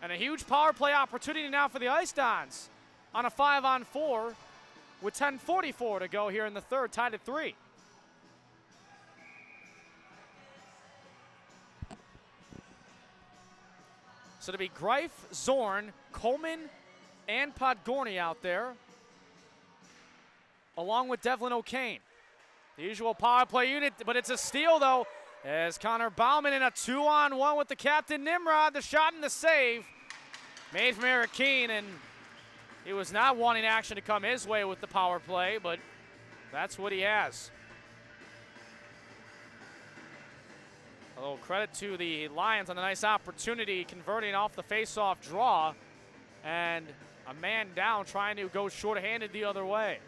And a huge power play opportunity now for the Ice Dons. on a 5-on-4 with 10:44 to go here in the third, tied at 3. So to be Greif, Zorn, Coleman, and Podgorny out there, along with Devlin O'Kane. The usual power play unit, but it's a steal, though, as Connor Bauman in a 2-on-1 with the captain, Nimrod. The shot and the save made from Eric Keene, and he was not wanting action to come his way with the power play, but that's what he has. A little credit to the Lions on a nice opportunity converting off the face-off draw, and a man down trying to go short-handed the other way.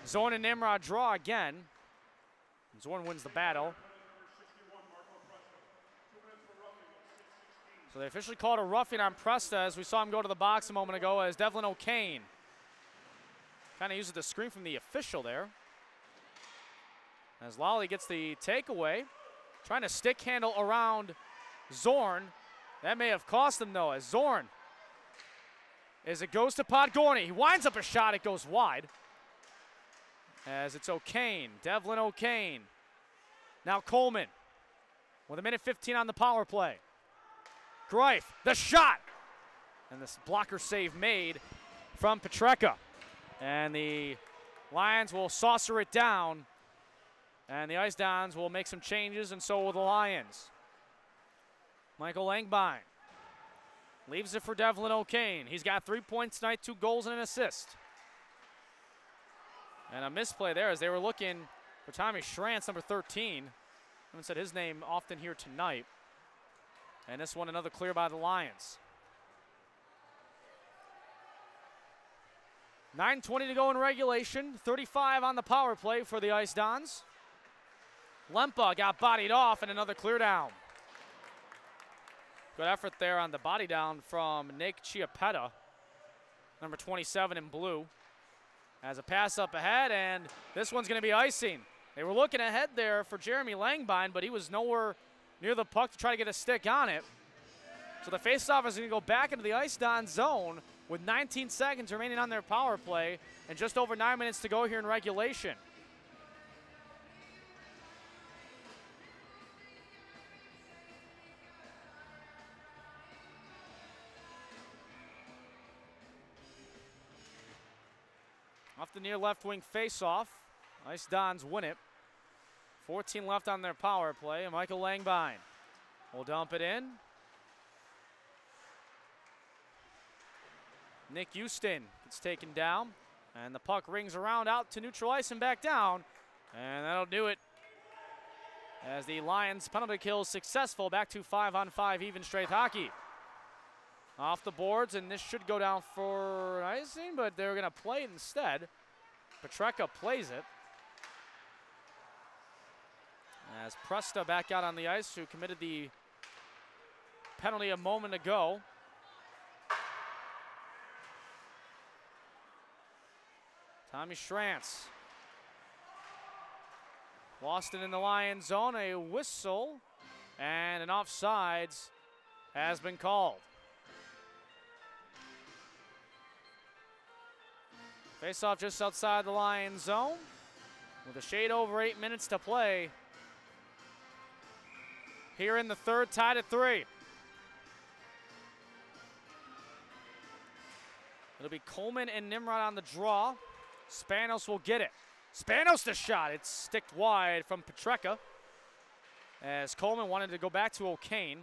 Zorn and Nimrod draw again. Zorn wins the battle. So they officially called a roughing on Presta as we saw him go to the box a moment ago as Devlin O'Kane kind of uses the screen from the official there. As Lally gets the takeaway. Trying to stick handle around Zorn. That may have cost him, though, as Zorn, as it goes to Podgorny. He winds up a shot. It goes wide. As it's O'Kane, Devlin O'Kane. Now Coleman with 1:15 on the power play. Greif, the shot. And this blocker save made from Petreka. And the Lions will saucer it down. And the Ice Dons will make some changes, and so will the Lions. Michael Langbein leaves it for Devlin O'Kane. He's got 3 points tonight, 2 goals and an assist. And a misplay there as they were looking for Tommy Schrantz, number 13. I haven't said his name often here tonight. And this one, another clear by the Lions. 9:20 to go in regulation. 35 on the power play for the Ice Dons. Lempa got bodied off and another clear down. Good effort there on the body down from Nick Chiappetta, number 27 in blue. Has a pass up ahead, and this one's going to be icing. They were looking ahead there for Jeremy Langbein, but he was nowhere near the puck to try to get a stick on it. So the faceoff is going to go back into the Ice Don zone with 19 seconds remaining on their power play and just over 9 minutes to go here in regulation. Off the near left wing faceoff. Ice Dons win it. 14 left on their power play, and Michael Langbein will dump it in. Nick Houston gets taken down, and the puck rings around out to neutral ice and back down, and that'll do it as the Lions penalty kill is successful. Back to 5-on-5 even strength hockey. Off the boards, and this should go down for icing, but they're going to play it instead. Petreka plays it. As Presta back out on the ice, who committed the penalty a moment ago. Tommy Schrantz lost it in the Lions zone. A whistle and an offsides has been called. Face-off just outside the Lions zone with a shade over 8 minutes to play here in the third, tied at 3. It'll be Coleman and Nimrod on the draw. Spanos will get it. Spanos the shot. It's sticked wide from Petreka as Coleman wanted to go back to O'Kane.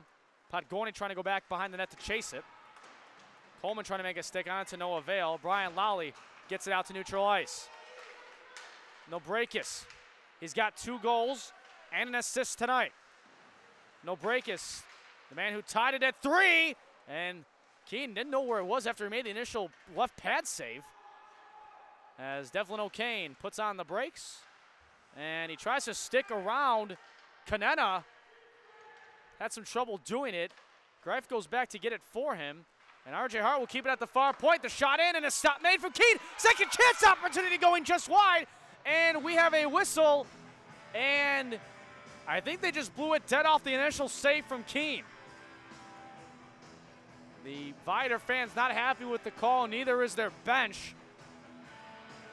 Podgorny trying to go back behind the net to chase it. Coleman trying to make a stick on it to no avail. Brian Lally gets it out to neutral ice. Nobrakis. He's got 2 goals and an assist tonight. Nobrakis, the man who tied it at 3, and Keene didn't know where it was after he made the initial left pad save. As Devlin O'Kane puts on the brakes, and he tries to stick around Kanena. Had some trouble doing it. Greif goes back to get it for him, and R.J. Hart will keep it at the far point. The shot in, and a stop made from Keene. Second chance opportunity going just wide, and we have a whistle, and I think they just blew it dead off the initial save from Keene. The Viator fans not happy with the call, neither is their bench,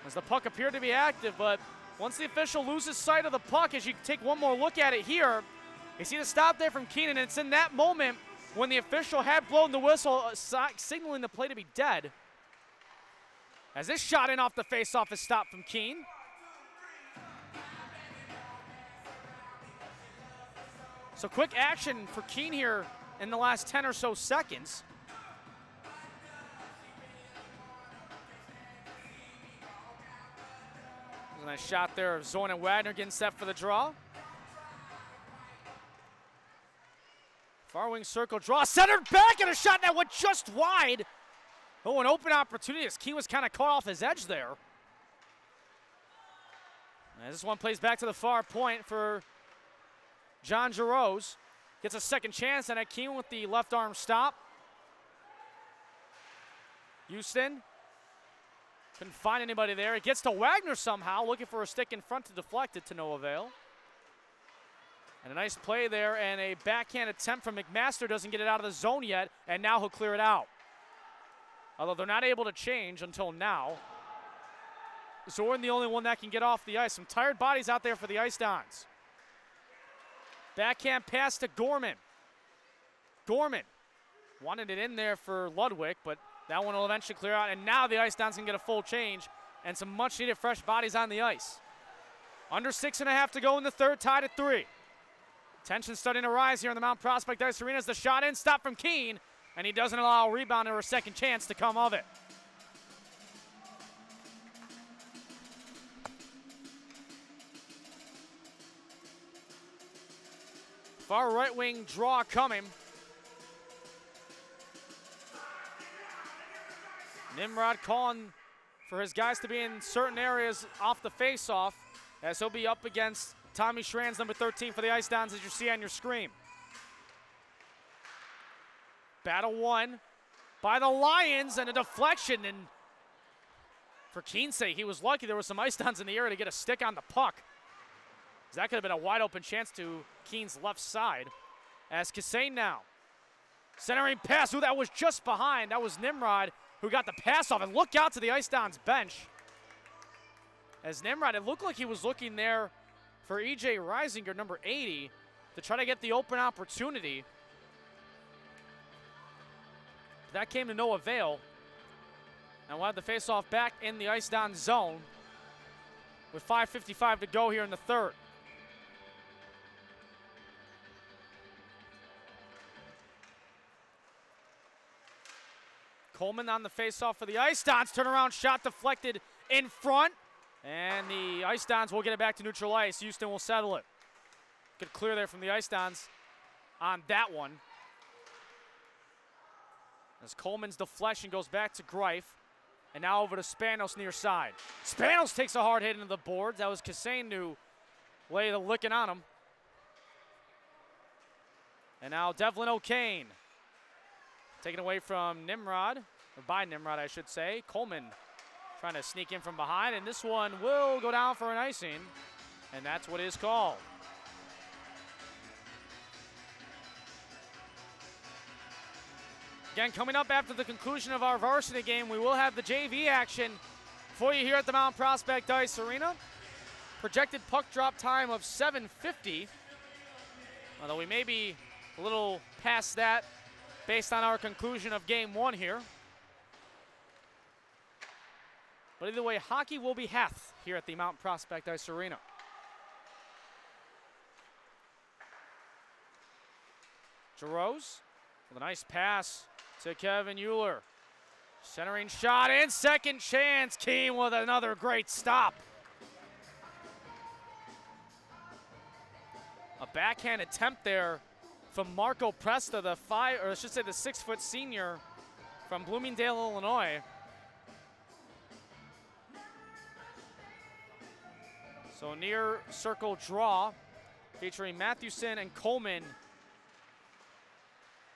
as the puck appeared to be active, but once the official loses sight of the puck, as you take one more look at it here, you see the stop there from Keenan, and it's in that moment when the official had blown the whistle, signaling the play to be dead. As this shot in off the faceoff is stopped from Keene. So quick action for Keene here in the last 10 or so seconds. There's a nice shot there of Zorn and Wagner getting set for the draw. Far wing circle draw, centered back, and a shot that went just wide. Oh, an open opportunity as Keene was kind of caught off his edge there. As this one plays back to the far point for John Giroux. Gets a second chance, and at Keene with the left arm stop. Houston couldn't find anybody there. It gets to Wagner somehow, looking for a stick in front to deflect it to no avail. And a nice play there, and a backhand attempt from McMaster doesn't get it out of the zone yet, and now he'll clear it out. Although they're not able to change until now. Zorn the only one that can get off the ice. Some tired bodies out there for the Ice Dons. Backhand pass to Gorman. Gorman wanted it in there for Ludwig, but that one will eventually clear out, and now the Ice Dons can get a full change and some much-needed fresh bodies on the ice. Under 6.5 to go in the third, tied at 3. Tension starting to rise here in the Mount Prospect Ice Arena as the shot in, stop from Keene, and he doesn't allow a rebound or a second chance to come of it. Far right wing draw coming. Nimrod calling for his guys to be in certain areas off the face-off, as he'll be up against Tommy Schranz, number 13 for the Ice Dons, as you see on your screen. Battle won by the Lions, and a deflection. And for Keene's sake, he was lucky there was some Ice Dons in the area to get a stick on the puck. That could have been a wide open chance to Keene's left side. As Kassane now. Centering pass, that was just behind. That was Nimrod who got the pass off. And look out to the Ice Dons bench. As Nimrod, it looked like he was looking there for E.J. Reisinger, number 80, to try to get the open opportunity. That came to no avail. And we'll have the face-off back in the Ice Dons zone with 5:55 to go here in the third. Coleman on the face-off for the Ice Dons. Turnaround shot deflected in front. And the Ice Dons will get it back to neutral ice. Houston will settle it. Good clear there from the Ice Dons on that one. As Coleman's deflection goes back to Greif. And now over to Spanos near side. Spanos takes a hard hit into the boards. That was Kassane who lay the licking on him. And now Devlin O'Kane. Taken away from Nimrod, or by Nimrod, I should say. Coleman trying to sneak in from behind, and this one will go down for an icing, and that's what is called. Again, coming up after the conclusion of our varsity game, we will have the JV action for you here at the Mount Prospect Ice Arena. Projected puck drop time of 7:50, although we may be a little past that based on our conclusion of game one here. But either way, hockey will be Heth here at the Mount Prospect Ice Arena. Giroux with a nice pass to Kevin Euler. Centering shot and second chance. Keene with another great stop. A backhand attempt there from Marco Presta, the 6-foot senior from Bloomingdale, Illinois. So near circle draw featuring Mathewson and Coleman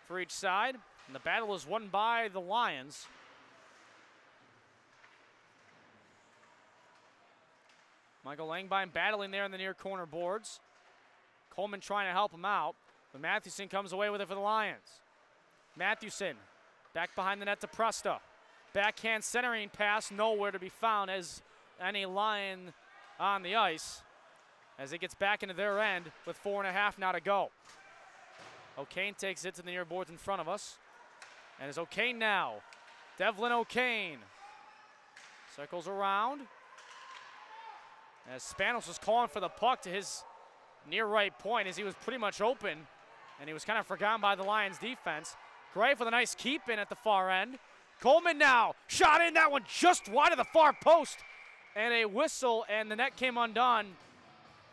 for each side. And the battle is won by the Lions. Michael Langbein battling there in the near corner boards. Coleman trying to help him out. But Mathewson comes away with it for the Lions. Mathewson Back behind the net to Presta. Backhand centering pass, nowhere to be found as any Lion on the ice. As it gets back into their end with 4.5 now to go. O'Kane takes it to the near boards in front of us. And it's O'Kane now. Devlin O'Kane circles around. As Spanos was calling for the puck to his near right point as he was pretty much open. And he was kind of forgotten by the Lions defense. Greif with a nice keep in at the far end. Coleman now, shot in, that one just wide of the far post. And a whistle, and the net came undone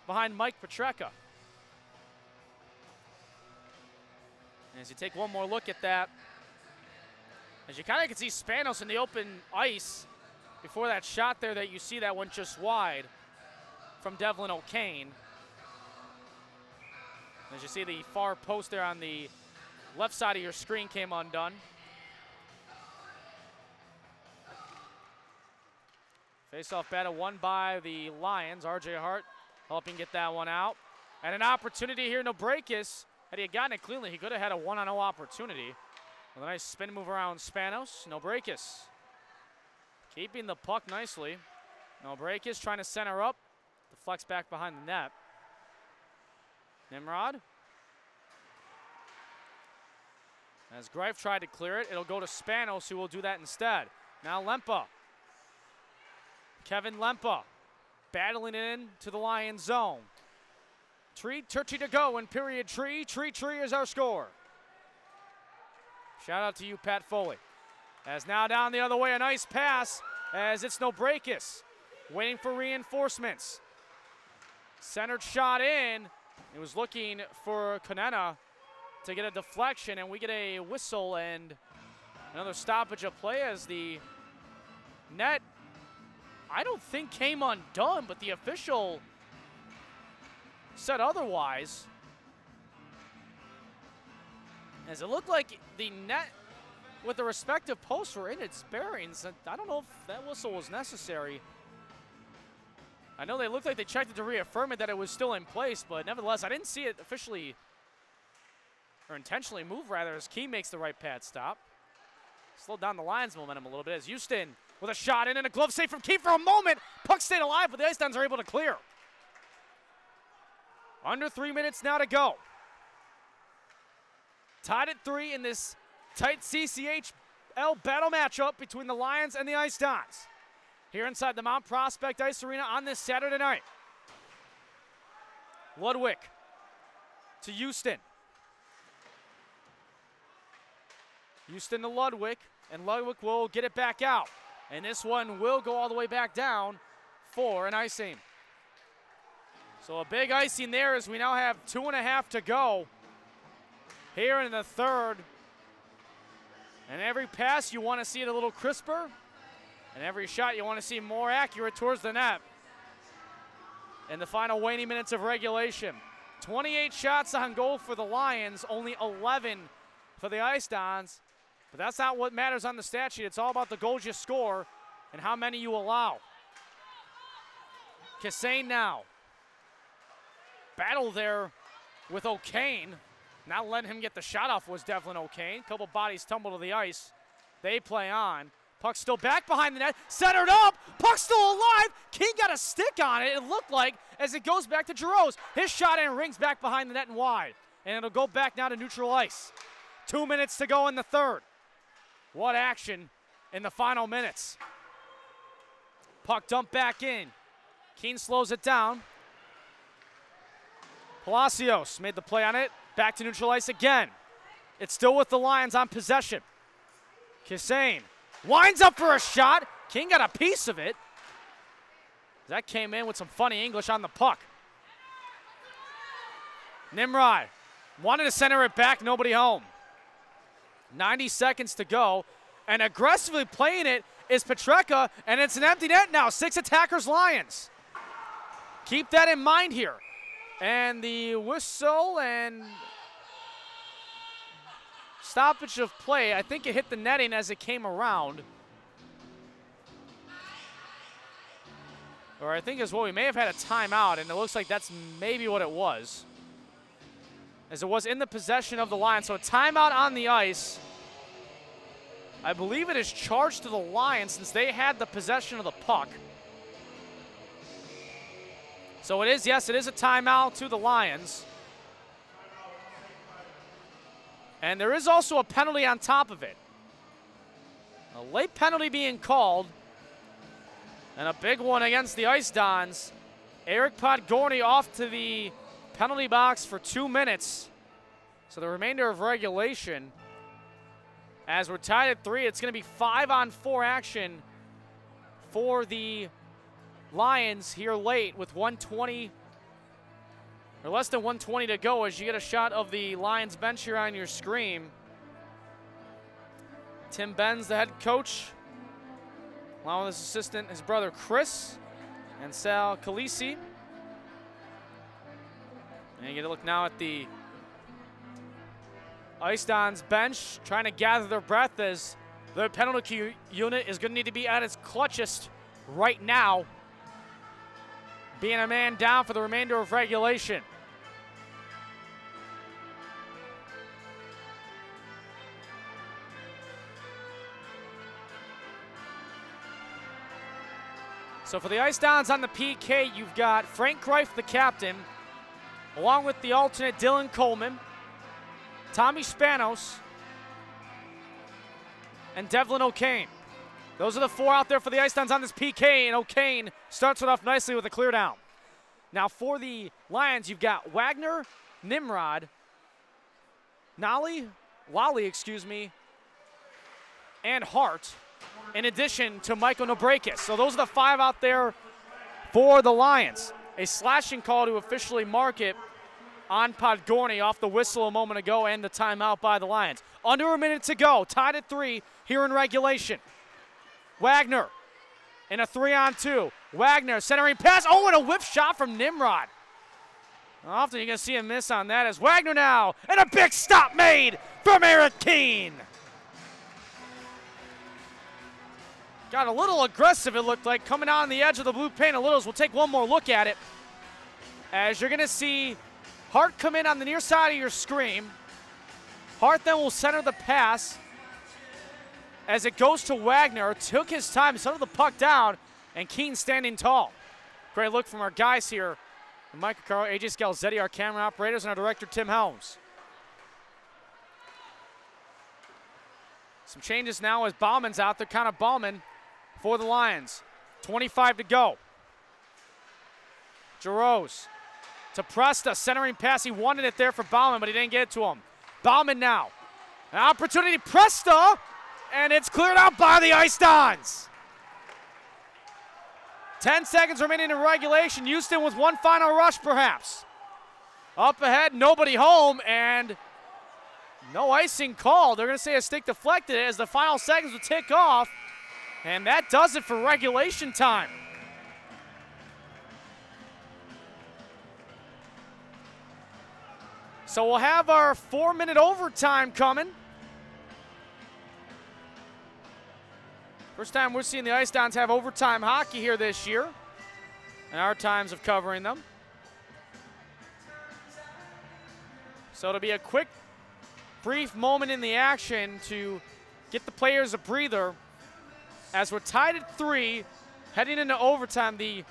behind Mike Petreka. And as you take one more look at that, as you kind of can see Spanos in the open ice before that shot there that you see that went just wide from Devlin O'Kane. As you see the far post there on the left side of your screen came undone. Face-off battle won by the Lions. R.J. Hart helping get that one out. And an opportunity here, Nobrakis. Had he gotten it cleanly, he could have had a 1-on-0 opportunity. With a nice spin move around Spanos. Nobrakis keeping the puck nicely. Nobrakis trying to center up. Deflects back behind the net. Nimrod. As Greif tried to clear it, it'll go to Spanos, who will do that instead. Now Lempa. Kevin Lempa battling it in to the Lions zone. Tree to go in period. Tree is our score. Shout out to you, Pat Foley. As now down the other way, a nice pass as it's Nobrakis waiting for reinforcements. Centered shot in. It was looking for Kanena to get a deflection, and we get a whistle and another stoppage of play as the net, I don't think came undone, but the official said otherwise. As it looked like the net with the respective posts were in its bearings. I don't know if that whistle was necessary. I know they looked like they checked it to reaffirm it that it was still in place, but nevertheless, I didn't see it officially or intentionally move, rather, as Key makes the right pad stop. Slowed down the Lions' momentum a little bit as Houston with a shot in and a glove save from Key for a moment. Puck stayed alive, but the Ice Downs are able to clear. Under 3 minutes now to go. Tied at 3 in this tight CCHL battle matchup between the Lions and the Ice Downs. Here inside the Mount Prospect Ice Arena on this Saturday night. Ludwig to Houston. Houston to Ludwig, and Ludwig will get it back out. And this one will go all the way back down for an icing. So a big icing there as we now have 2.5 to go here in the third. And every pass you want to see it a little crisper, and every shot you want to see more accurate towards the net. In the final waning minutes of regulation. 28 shots on goal for the Lions, only 11 for the Ice Dons. But that's not what matters on the stat sheet. It's all about the goals you score and how many you allow. Kassane now. Battle there with O'Kane. Not letting him get the shot off was Devlin O'Kane. Couple bodies tumble to the ice. They play on. Puck still back behind the net. Centered up. Puck still alive. King got a stick on it, it looked like, as it goes back to Giroux. His shot in rings back behind the net and wide. And it'll go back now to neutral ice. 2 minutes to go in the third. What action in the final minutes. Puck dumped back in. Keane slows it down. Palacios made the play on it. Back to neutral ice again. It's still with the Lions on possession. Kassane winds up for a shot. King got a piece of it. That came in with some funny English on the puck. Nimrod wanted to center it back, nobody home. 90 seconds to go, and aggressively playing it is Petreka, and it's an empty net now. 6 attackers, Lions. Keep that in mind here. And the whistle and stoppage of play. I think it hit the netting as it came around. Or I think as well, we may have had a timeout, and it looks like that's maybe what it was. As it was in the possession of the Lions. So a timeout on the ice. I believe it is charged to the Lions since they had the possession of the puck. So it is, yes, it is a timeout to the Lions. And there is also a penalty on top of it. A late penalty being called. And a big one against the Ice Dons. Eric Podgorny off to the penalty box for 2 minutes. So the remainder of regulation. As we're tied at 3, it's going to be 5-on-4 action for the Lions here late with 1:20 or less than 1:20 to go as you get a shot of the Lions bench here on your screen. Tim Benz, the head coach, along with his assistant, his brother Chris, and Sal Calisi. And you get a look now at the Ice Dons bench trying to gather their breath as the penalty unit is going to need to be at its clutchest right now, being a man down for the remainder of regulation. So for the Ice Dons on the PK, you've got Frank Greif, the captain, along with the alternate Dylan Coleman, Tommy Spanos, and Devlin O'Kane. Those are the 4 out there for the Ice Dons on this PK, and O'Kane starts it off nicely with a clear down. Now for the Lions, you've got Wagner, Nimrod, Lally, and Hart, in addition to Michael Nobrakis. So those are the 5 out there for the Lions. A slashing call to officially mark it on Podgorny off the whistle a moment ago and the timeout by the Lions. Under a minute to go, tied at 3 here in regulation. Wagner in a 3-on-2. Wagner centering pass. Oh, and a whip shot from Nimrod. Often you're going to see a miss on that as Wagner now, and a big stop made from Eric Keane. Got a little aggressive, it looked like, coming on the edge of the blue paint a little. We'll take one more look at it. As you're going to see Hart come in on the near side of your screen. Hart then will center the pass as it goes to Wagner. Took his time, settled the puck down, and Keane standing tall. Great look from our guys here. Mike Carl, AJ Scalzetti, our camera operators, and our director, Tim Helms. Some changes now as Bauman's out there. Connor Bauman for the Lions. 25 to go. Jarosz to Presta, centering pass. He wanted it there for Bauman, but he didn't get it to him. Bauman now. An opportunity, Presta, and it's cleared out by the Ice Dons. 10 seconds remaining in regulation. Houston with one final rush, perhaps. Up ahead, nobody home, and no icing called. They're going to say a stick deflected as the final seconds will tick off, and that does it for regulation time. So we'll have our 4-minute overtime coming. First time we're seeing the Ice Dons have overtime hockey here this year, and our times of covering them. So it'll be a quick, brief moment in the action to get the players a breather as we're tied at 3, heading into overtime. The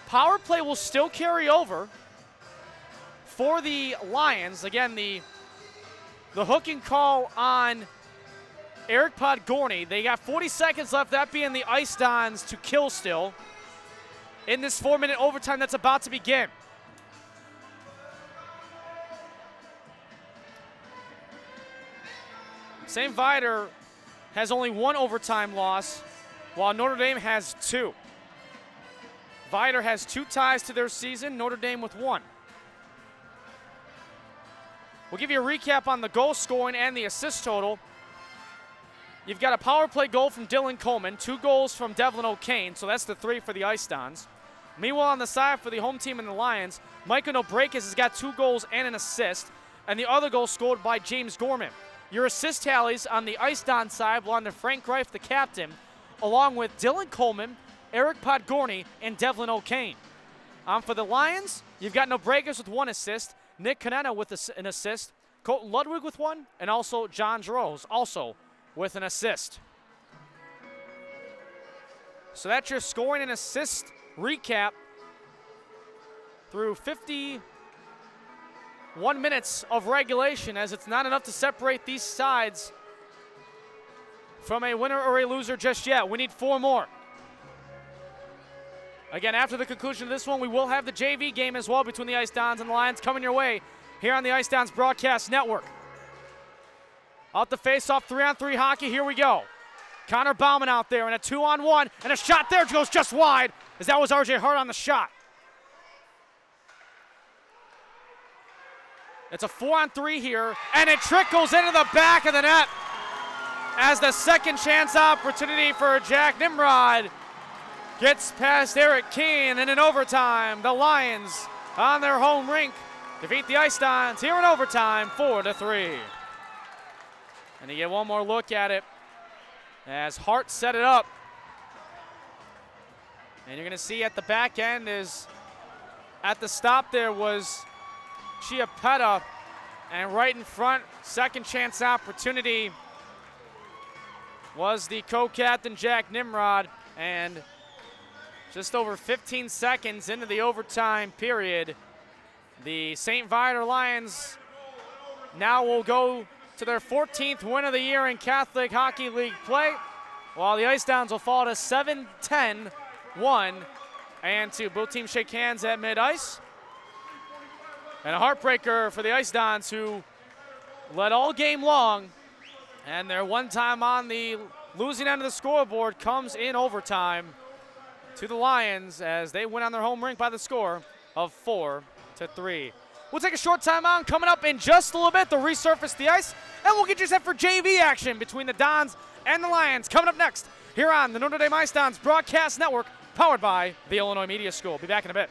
power play will still carry over for the Lions. Again, the hooking call on Eric Podgorny. They got 40 seconds left, that being the Ice Dons to kill still in this 4-minute overtime that's about to begin. St. Viator has only 1 overtime loss, while Notre Dame has 2. Viator has 2 ties to their season, Notre Dame with 1. We'll give you a recap on the goal scoring and the assist total. You've got a power play goal from Dylan Coleman, 2 goals from Devlin O'Kane, so that's the 3 for the Ice Dons. Meanwhile, on the side for the home team and the Lions, Michael Nobrakis has got 2 goals and an assist, and the other goal scored by James Gorman. Your assist tallies on the Ice Don side belong to Frank Greif, the captain, along with Dylan Coleman, Eric Podgorny, and Devlin O'Kane. For the Lions, you've got Nobrakis with 1 assist, Nick Canetta with an assist, Colton Ludwig with 1, and also John Jarosz also with an assist. So that's your scoring and assist recap through 51 minutes of regulation, as it's not enough to separate these sides from a winner or a loser just yet. We need 4 more. Again, after the conclusion of this one, we will have the JV game as well between the Ice Dons and the Lions coming your way here on the Ice Dons Broadcast Network. Out the face-off, 3-on-3 hockey, here we go. Connor Bauman out there, and a 2-on-1, and a shot there goes just wide, as that was RJ Hart on the shot. It's a 4-on-3 here, and it trickles into the back of the net as the second chance opportunity for Jack Nimrod gets past Eric Keane, and in overtime, the Lions on their home rink defeat the Ice Dons here in overtime, 4-3. And you get one more look at it as Hart set it up. And you're going to see at the back end is at the stop there was Chiappetta, and right in front, second chance opportunity was the co-captain Jack Nimrod, and just over 15 seconds into the overtime period, the St. Viator Lions now will go to their 14th win of the year in Catholic Hockey League play, while the Ice Downs will fall to 7-10, 1-2. Both teams shake hands at mid-ice. And a heartbreaker for the Ice Dons, who led all game long, and their one time on the losing end of the scoreboard comes in overtime to the Lions as they win on their home rink by the score of 4-3. We'll take a short timeout. Coming up in just a little bit, they'll resurface the ice, and we'll get you set for JV action between the Dons and the Lions. Coming up next here on the Notre Dame Ice Dons Broadcast Network, powered by the Illinois Media School. Be back in a bit.